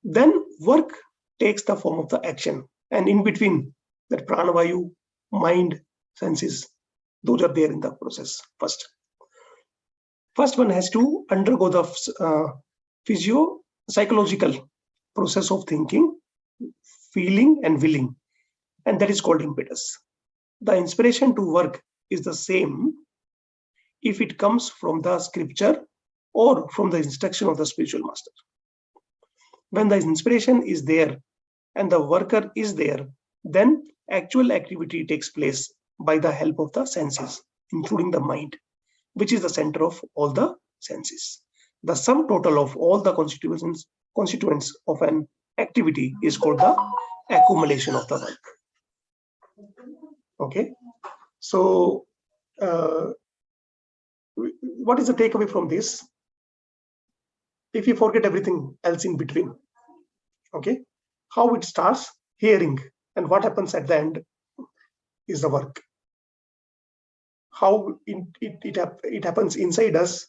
Then work takes the form of the action, and in between that pranavayu, mind, senses, those are there in the process. First one has to undergo the psychological process of thinking, feeling, and willing, and that is called impetus. The inspiration to work is the same if it comes from the scripture or from the instruction of the spiritual master. When the inspiration is there and the worker is there, then actual activity takes place by the help of the senses, including the mind, which is the center of all the senses. The sum total of all the constituents of an activity is called the accumulation of the work. Okay, so what is the takeaway from this? If you forget everything else in between, okay, how it starts? Hearing, and what happens at the end is the work. How it happens inside us.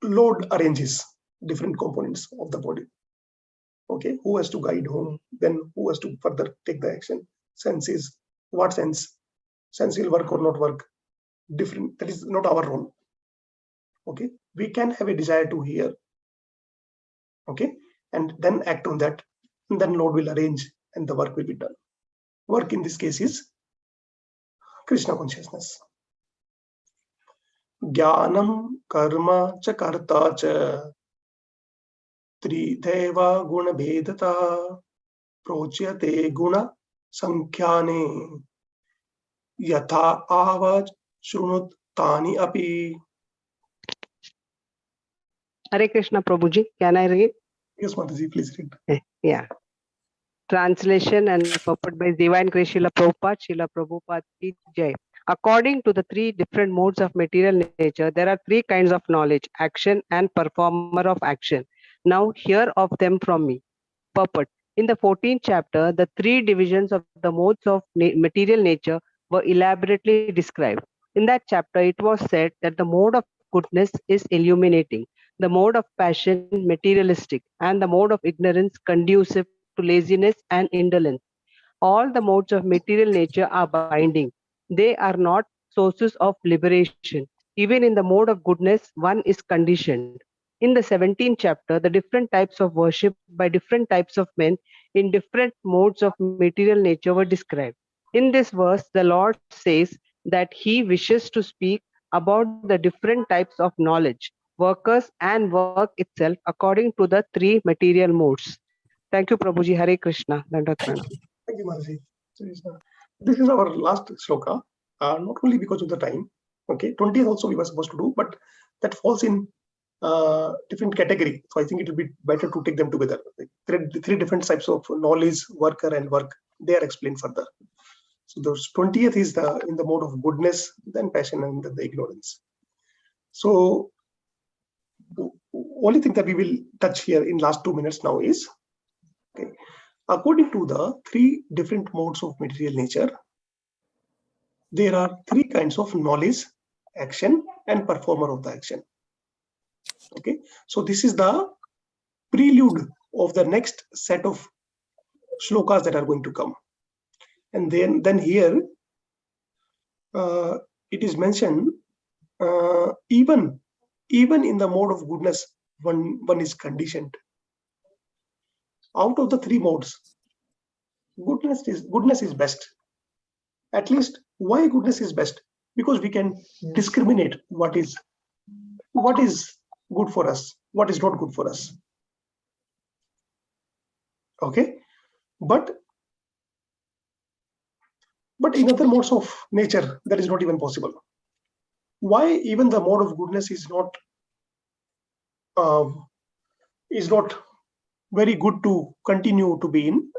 Lord arranges different components of the body. Okay, who has to guide whom, then who has to further take the action? Senses, what sense? Sense will work or not work. Different, that is not our role. Okay, we can have a desire to hear. Okay, and then act on that. And then Lord will arrange and the work will be done. Work in this case is Krishna consciousness. Jnanam karma cha karta cha trideva guna bhedata prochyate guna sankhyaane yatha avaj shrunut tani api. Hare Krishna Prabhuji, can I read? Yes, Mataji, please read. Yeah. Translation and purport by Divine Grace Srila Prabhupada, Srila Prabhupada Ki Jai. According to the three different modes of material nature, there are three kinds of knowledge: action and performer of action. Now hear of them from me. Purport. In the 14th chapter, the three divisions of the modes of material nature were elaborately described. In that chapter, it was said that the mode of goodness is illuminating, the mode of passion materialistic, and the mode of ignorance conducive to laziness and indolence. All the modes of material nature are binding. They are not sources of liberation. Even in the mode of goodness, one is conditioned. In the 17th chapter, the different types of worship by different types of men in different modes of material nature were described. In this verse, the Lord says that He wishes to speak about the different types of knowledge, workers, and work itself according to the three material modes. Thank you, Prabhuji. Hare Krishna. Dandavat pranam. Thank you, Mataji. This is our last shloka, not only because of the time. Okay, 20th also we were supposed to do, but that falls in different category. So I think it will be better to take them together. Like three different types of knowledge, worker, and work. They are explained further. So those 20th is in the mode of goodness, then passion, and then the ignorance. So the only thing that we will touch here in last 2 minutes now is, okay, according to the three different modes of material nature, there are three kinds of knowledge, action, and performer of the action. Okay, so this is the prelude of the next set of shlokas that are going to come. And then here it is mentioned, even in the mode of goodness, one is conditioned. Out of the three modes, goodness is best. At least, why goodness is best? Because we can discriminate what is good for us, what is not good for us. Okay, but in other modes of nature, that is not even possible. Why even the mode of goodness is not very good to continue to be in?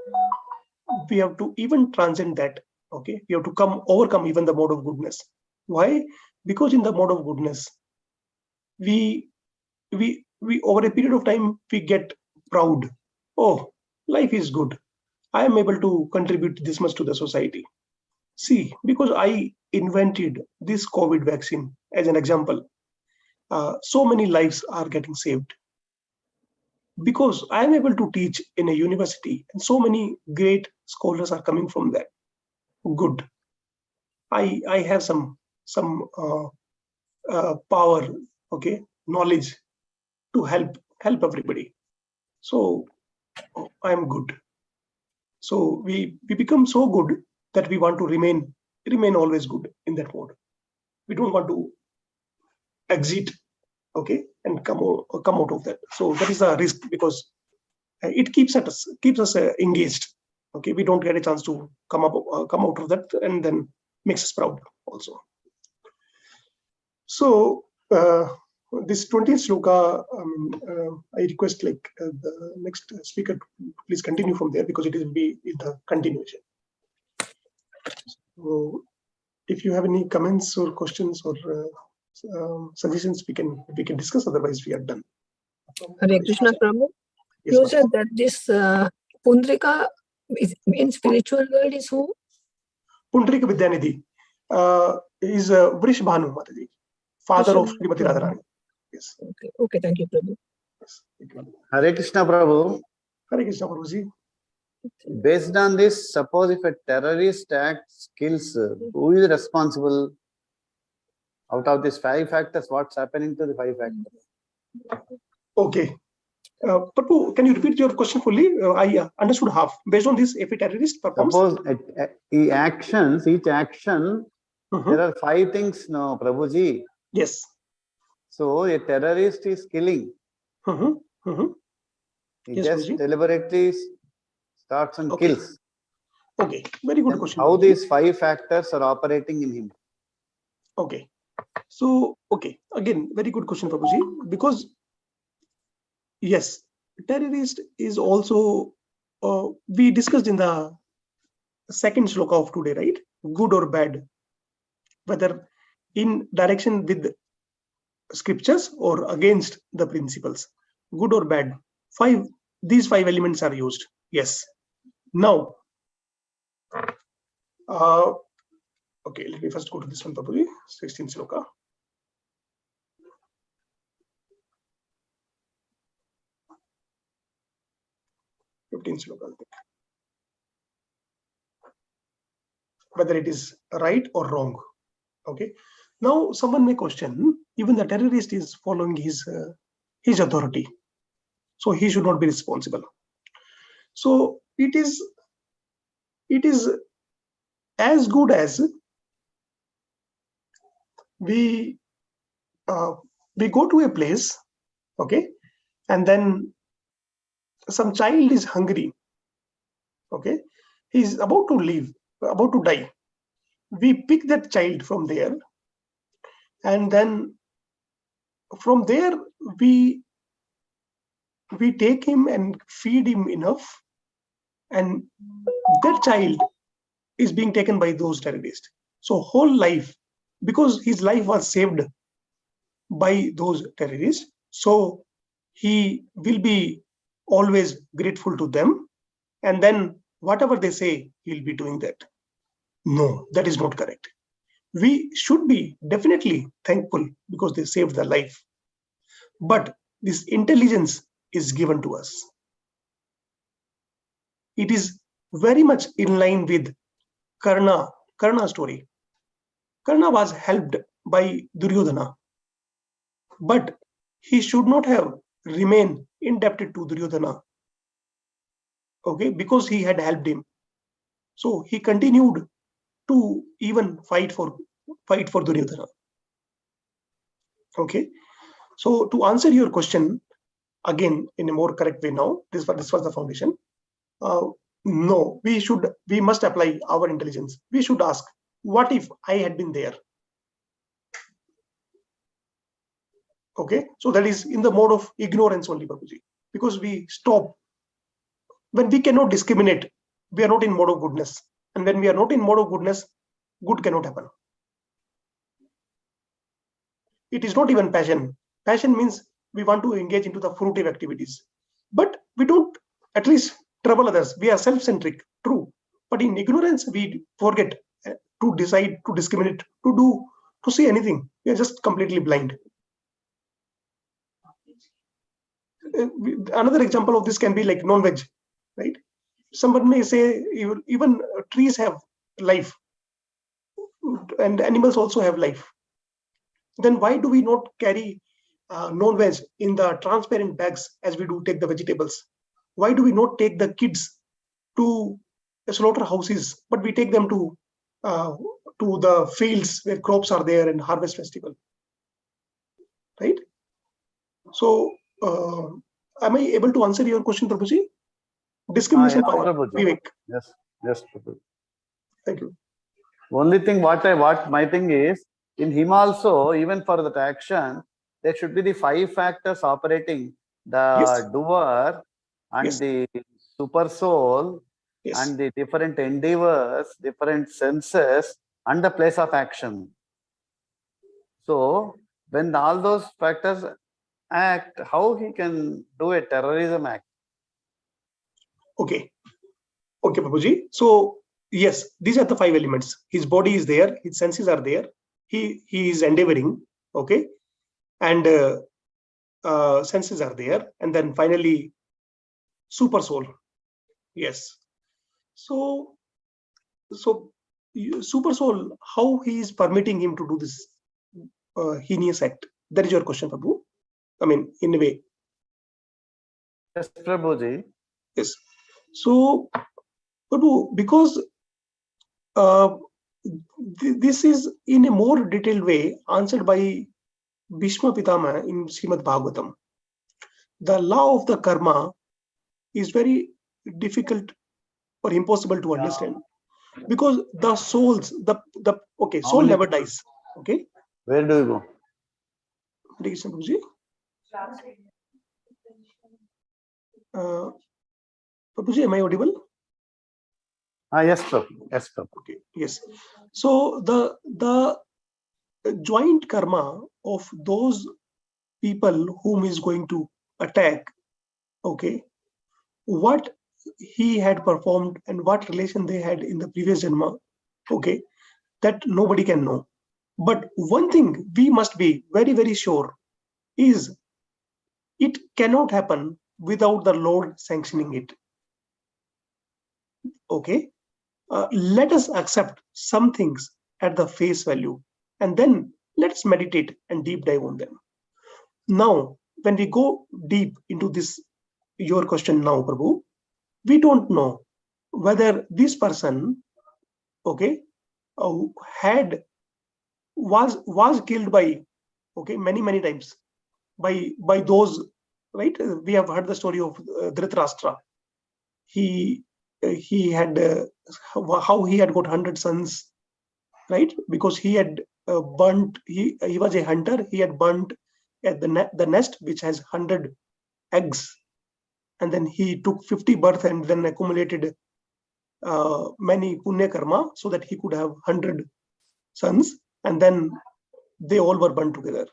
We have to even transcend that. Okay, we have to overcome even the mode of goodness. Why? Because in the mode of goodness, we over a period of time we get proud. Oh, life is good. I am able to contribute this much to the society. See, because I invented this COVID vaccine as an example, so many lives are getting saved. Because I am able to teach in a university, and so many great scholars are coming from that. Good. I have some power, okay, knowledge to help everybody. So I am good. So we become so good that we want to remain always good in that mode. We don't want to exit, okay, and come out of that. So that is a risk, because it keeps us engaged. Okay, we don't get a chance to come out of that, and then makes us proud also. So this 20th shloka, I request the next speaker to please continue from there, because it will be in the continuation. So if you have any comments or questions or suggestions, we can discuss. Otherwise, we are done. Hare Krishna, Prabhu. Yes, You ma'am. said that this Pundrika in spiritual world is who? Pundrika Vidyanidhi is Vrish Bhanu Mataji, father of Srimati Radharani. Yes. Okay, okay, thank you, Prabhu. Yes. Thank you. Hare Krishna Prabhu. Hare Krishna, Prabhuji. Based on this, suppose if a terrorist acts, kills, who is responsible? Out of these 5 factors, what's happening to the 5 factors? Okay. Prabhu, can you repeat your question fully? I understood half. Based on this, if a terrorist performs. Suppose each action, there are 5 things, no, Prabhuji. Yes. So a terrorist is killing. He Yes, just Prabhuji. deliberately starts and kills. Okay, very good Then question. how Prabhuji. these 5 factors are operating in him? Okay. So, okay, again, very good question, Prabhuji. Because, yes, terrorist is also, we discussed in the second shloka of today, right? Good or bad, whether in direction with scriptures or against the principles, good or bad. These 5 elements are used. Yes. Now, okay, let me first go to this one, Prabhuji, 16th shloka. Whether it is right or wrong. Okay. Now, someone may question, even the terrorist is following his authority, so he should not be responsible. So it is as good as we go to a place, okay, and then some child is hungry, okay, he's about to leave, about to die. We pick that child from there, and then from there we take him and feed him enough, and that child is being taken by those terrorists. So whole life, because his life was saved by those terrorists, so he will be always grateful to them, and then whatever they say, he'll be doing that. No, that is not correct. We should be definitely thankful because they saved their life, but this intelligence is given to us. It is very much in line with Karna story. Karna was helped by Duryodhana, but he should not have remained indebted to Duryodhana, okay, because he had helped him. So he continued to even fight for Duryodhana. Okay. So to answer your question again in a more correct way now, this was the foundation. No, we must apply our intelligence. We should ask, what if I had been there? Okay, so that is in the mode of ignorance only, Babuji, because we stop. When we cannot discriminate, we are not in mode of goodness. And when we are not in mode of goodness, good cannot happen. It is not even passion. Passion means we want to engage into the fruitive activities. But we don't at least trouble others. We are self-centric, true. But in ignorance, we forget to decide, to discriminate, to see anything. We are just completely blind. Another example of this can be like non-veg, right? Someone may say even trees have life and animals also have life. Then why do we not carry non-veg in the transparent bags as we do take the vegetables? Why do we not take the kids to slaughterhouses, but we take them to the fields where crops are there and harvest festival, right? So am I able to answer your question, Prabhuji? Discrimination Yes, power, Prabhuji. Vivek. Yes, Prabhuji. Thank you. Only thing what my thing is, in him also, even for that action, there should be the 5 factors operating: the Yes. doer and Yes. the super soul Yes. and the different endeavors, different senses, and the place of action. So when all those factors act, how he can do a terrorism act? Okay. Okay, Prabhuji. So yes, these are the 5 elements. His body is there, his senses are there, he is endeavoring, okay, and senses are there, and then finally super soul. Yes. So super soul, how he is permitting him to do this heinous act? That is your question, Prabhu. I mean, in a way. Yes, Prabhuji. Yes. So, Prabhu, because this is in a more detailed way answered by Bhishma Pitama in Srimad Bhagavatam. The law of the karma is very difficult or impossible to understand, because the souls, the okay, soul never dies. Okay. Where do you go? Hare Krishna, Prabhuji. Prabhuji, am I audible? Yes, Prabhu. Yes, Prabhu. Okay. Yes. So the joint karma of those people whom is going to attack, okay, what he had performed and what relation they had in the previous janma, okay, that nobody can know. But one thing we must be very, very sure is it cannot happen without the Lord sanctioning it. Okay. Let us accept some things at the face value, and then let's meditate and deep dive on them. Now, when we go deep into this, your question now, Prabhu, we don't know whether this person, okay, was killed by, okay, many times by those, right? We have heard the story of Dhritarashtra. He had how he had got 100 sons, right? Because he had burnt. He was a hunter. He had burnt at the nest which has 100 eggs, and then he took 50 births and then accumulated many punya karma so that he could have 100 sons, and then they all were burnt together.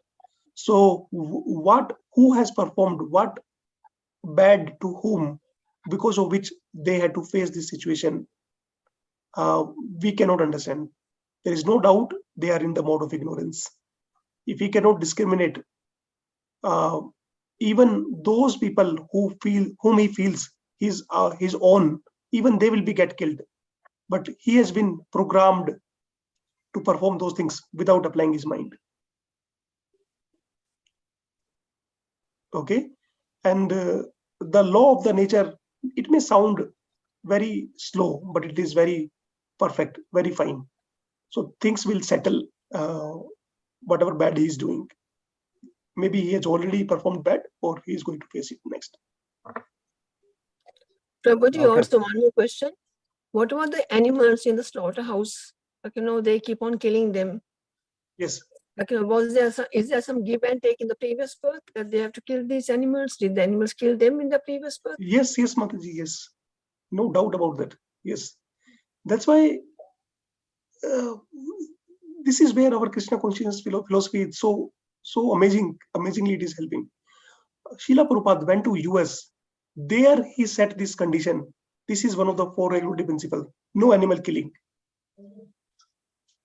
So who has performed what bad to whom, because of which they had to face this situation, we cannot understand. There is no doubt they are in the mode of ignorance. If he cannot discriminate, even those people whom he feels his own, even they will get killed. But he has been programmed to perform those things without applying his mind. Okay, and the law of the nature, it may sound very slow, but it is very perfect, very fine. So things will settle, whatever bad he is doing. Maybe he has already performed bad, or he is going to face it next. Prabhuji, Okay. also one more question. What about the animals in the slaughterhouse? Like, they keep on killing them. Yes. Like, is there some give and take in the previous birth that they have to kill these animals? Did the animals kill them in the previous birth? Yes, Mataji, yes. No doubt about that. Yes. That's why this is where our Krishna consciousness philosophy is so amazingly it is helping. Srila Prabhupada went to US. There he set this condition. This is one of the 4 regulative principles. No animal killing.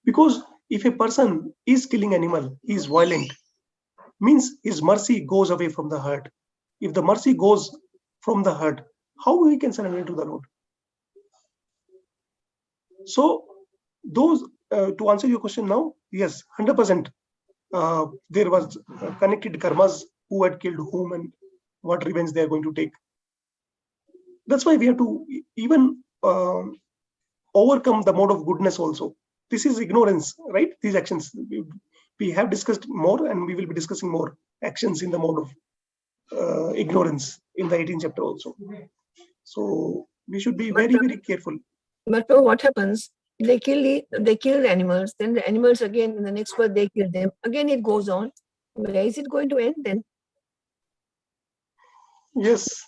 Because if a person is killing animal, he is violent. Means his mercy goes away from the heart. If the mercy goes from the heart, how he can surrender to the Lord? So those, to answer your question now, yes, 100%. There was connected karmas, who had killed whom and what revenge they are going to take. That's why we have to even overcome the mode of goodness also. This is ignorance, right? These actions. We have discussed more, and we will be discussing more actions in the mode of ignorance in the 18th chapter also. So we should be very, very careful. But what happens? They kill the animals, then the animals again in the next birth they kill them. Again it goes on. Where is it going to end then? Yes,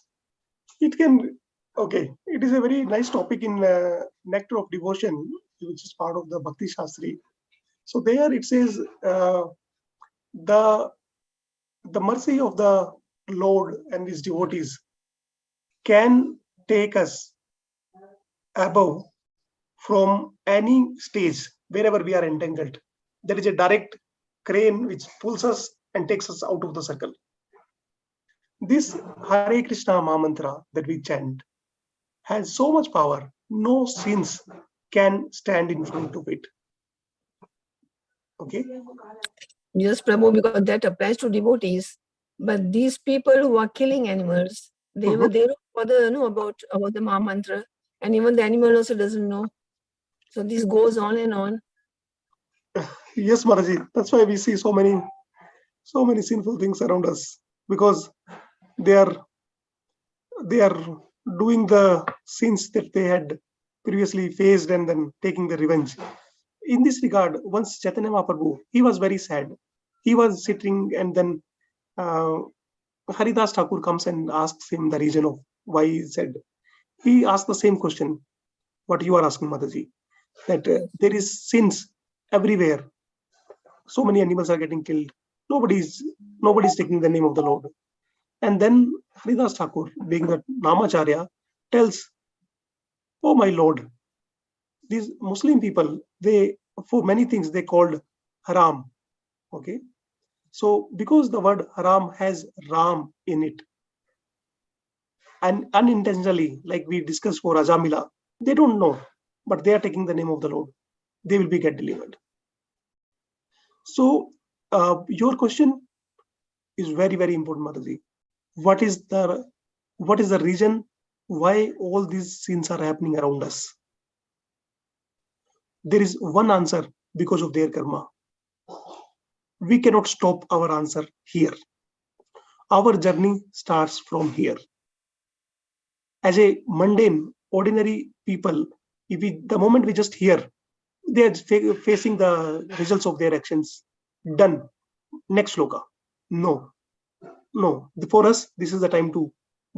it can. Okay, it is a very nice topic in Nectar of Devotion, which is part of the Bhakti Shastri. So there it says the mercy of the Lord and his devotees can take us above from any stage wherever we are entangled. There is a direct crane which pulls us and takes us out of the circle. This Hare Krishna Mahamantra that we chant has so much power, no sins can stand in front of it. Okay? Yes, Prabhu, because that applies to devotees. But these people who are killing animals, they don't bother know about the Maha Mantra, and even the animal also doesn't know. So this goes on and on. Yes, Maraji. That's why we see so many sinful things around us, because they are doing the sins that they had previously faced and then taking the revenge. In this regard, once Chaitanya Mahaprabhu, he was very sad. He was sitting, and then Haridas Thakur comes and asks him the reason of why he said. He asked the same question, what you are asking, Mataji, that there is sins everywhere. So many animals are getting killed. Nobody's taking the name of the Lord. And then Haridas Thakur, being the Namacharya, tells, oh my Lord, these Muslim people, they, for many things, they called haram. Okay. So because the word haram has Ram in it, and unintentionally, like we discussed for Ajamila, they don't know, but they are taking the name of the Lord. They will be get delivered. So your question is very, very important, Mataji. What is the reason why all these sins are happening around us? There is one answer: because of their karma. We cannot stop our answer here. Our journey starts from here. As a mundane, ordinary people, the moment we just hear, they are facing the results of their actions. Done. Next sloka. No. For us, this is the time to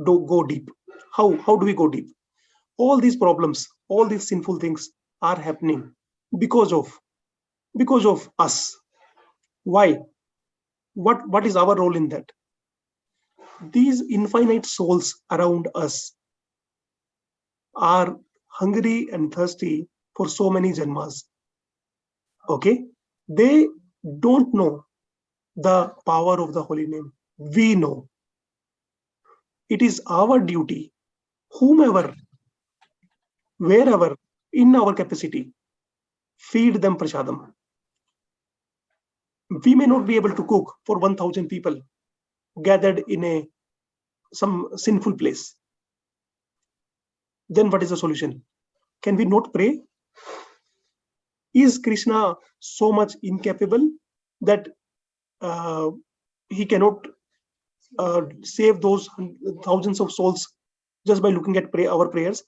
go deep. How do we go deep? All these problems, all these sinful things are happening because of us. Why? What is our role in that? These infinite souls around us are hungry and thirsty for so many janmas. Okay? They don't know the power of the holy name. We know. It is our duty, whomever, wherever, in our capacity, feed them prasadam. We may not be able to cook for 1,000 people gathered in some sinful place. Then what is the solution? Can we not pray? Is Krishna so much incapable that he cannot save those thousands of souls just by looking at our prayers?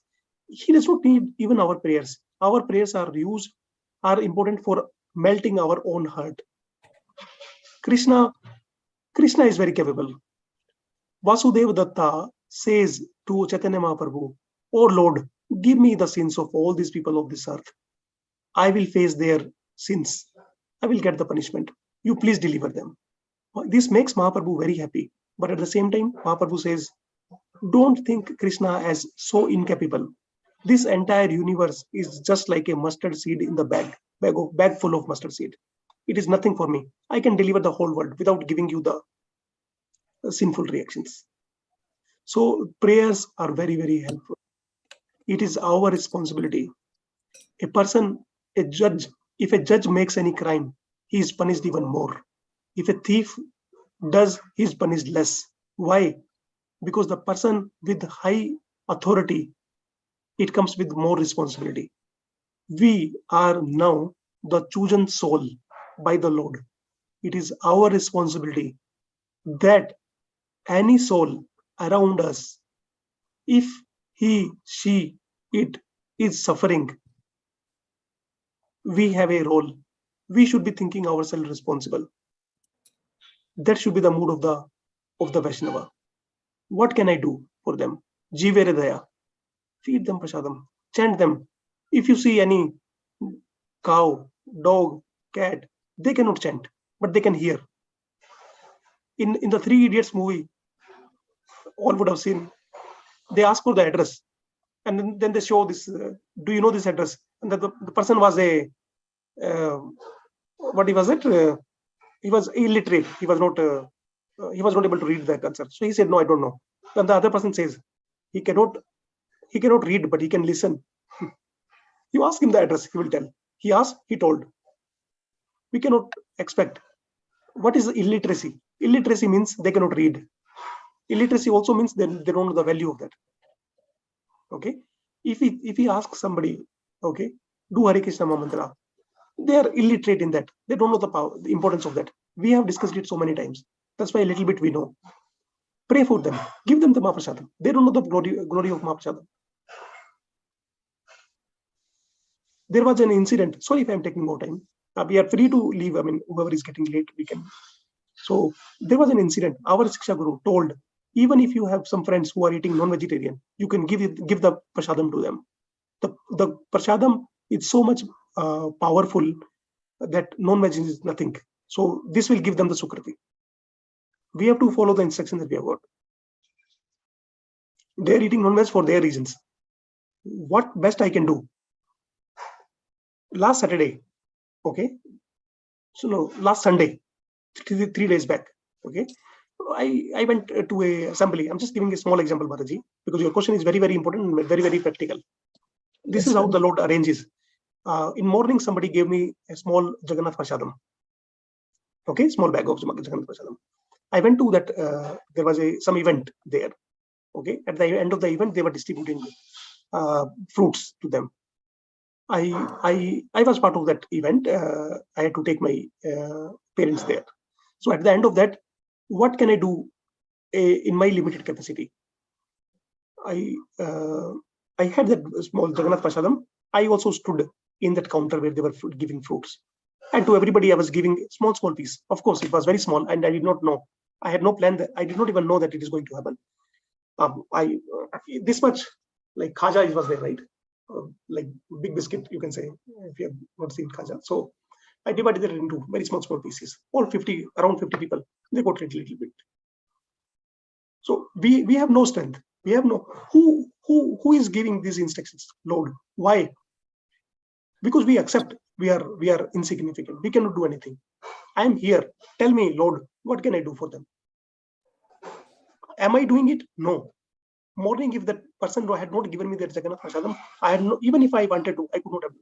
He does not need even our prayers. Our prayers are important for melting our own heart. Krishna is very capable. Vasudeva Datta says to Chaitanya Mahaprabhu, oh Lord, give me the sins of all these people of this earth. I will face their sins. I will get the punishment. You please deliver them. This makes Mahaprabhu very happy. But at the same time, Mahaprabhu says, don't think Krishna as so incapable. This entire universe is just like a mustard seed in the bag full of mustard seed. It is nothing for me. I can deliver the whole world without giving you the sinful reactions. So prayers are very, very helpful. It is our responsibility. If a judge makes any crime, he is punished even more. If a thief does, he is punished less. Why? Because the person with high authority, it comes with more responsibility. We are now the chosen soul by the Lord. It is our responsibility that any soul around us, if he, she, it is suffering, we have a role. We should be thinking ourselves responsible. That should be the mood of the Vaishnava. What can I do for them? Jivere daya. feed them prasadam, chant them. If you see any cow, dog, cat, they cannot chant, but they can hear. In the Three Idiots movie, all would have seen, they ask for the address, and then they show this, do you know this address? And the person was a, what was it? He was illiterate. He was not able to read the answer. So he said, no, I don't know. And the other person says, he cannot read, but he can listen. You ask him the address, he will tell. He asked, he told. We cannot expect. What is illiteracy? Illiteracy means they cannot read. Illiteracy also means they don't know the value of that. Okay. If we ask somebody, okay, do Hare Krishna mantra, they are illiterate in that. They don't know the power, the importance of that. We have discussed it so many times. That's why a little bit we know. Pray for them. Give them the Mahaprasadam. They don't know the glory of Mahaprasadam. There was an incident. Sorry if I'm taking more time. We are free to leave. I mean, whoever is getting late, we can. So there was an incident. Our Siksha Guru told, even if you have some friends who are eating non-vegetarian, you can give the prasadam to them. The prasadam is so much powerful that non-veg is nothing. So this will give them the sukriti. We have to follow the instructions that we have got. They are eating non-veg for their reasons. What best I can do? Last Saturday, okay. So no, last Sunday, 3 days back, okay. I went to a assembly. I'm just giving a small example, Mataji, because your question is very, very important and very, very practical. This is how the Lord arranges. In morning, somebody gave me a small Jagannath Prasadam. Okay, small bag of Jagannath Prasadam. I went to that, there was some event there. Okay, at the end of the event, they were distributing fruits to them. I was part of that event. I had to take my parents there. So at the end of that, what can I do in my limited capacity? I had that small Jagannath Prasadam. I also stood in that counter where they were giving fruits. And to everybody, I was giving small piece. Of course, it was very small, and I did not know. I had no plan that. I did not even know that it is going to happen. This much, like khaja was there, right? Like big biscuit, you can say, if you have not seen khaja. So I divided it into very small pieces. All around 50 people, they got it a little bit. So we have no strength. We have no who is giving these instructions? Lord. Why? Because we accept we are insignificant. We cannot do anything. I am here. Tell me, Lord, what can I do for them? Am I doing it? No. Morning, if that person had not given me that Jagannath Prasadam, I had no, even if I wanted to, I could not have done.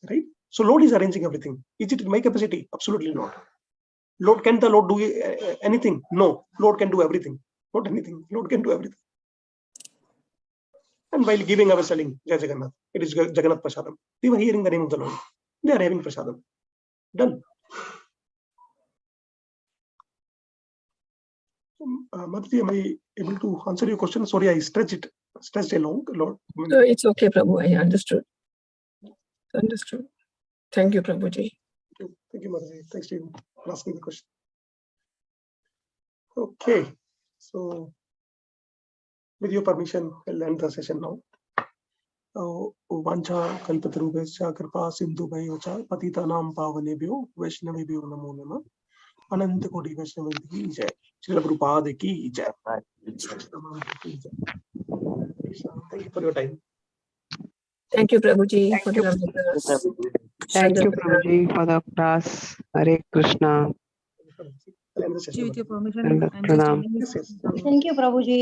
Right? So Lord is arranging everything. Is it in my capacity? Absolutely not. Lord, can the Lord do anything? No. Lord can do everything. Not anything. Lord can do everything. And while giving, I was telling Jai Jagannath, it is Jagannath Prasadam. They were hearing the name of the Lord. They are having Prasadam. Done. Mataji, am I able to answer your question? Sorry, I stretched along, Lord. It's okay, Prabhu. I understood. Understood. Thank you, Prabhuji. Thank you, Mataji. Thanks to you for asking the question. Okay, so with your permission, I'll end the session now. Vancha kalpatarubhescha kripa sindhubhyo patitanam pavanebhyo vaishnavebhyo namo namah. Ananta Koti Vaishnava ki jai. Srila Prabhupada ki jai. Thank you for your time. Thank you, Prabhuji, for the lovely class. Thank you, Prabhuji, for the class. Hare Krishna. I'll end the session. With your permission, And I'm just pranam. ending this. Yes. Thank you, Prabhuji.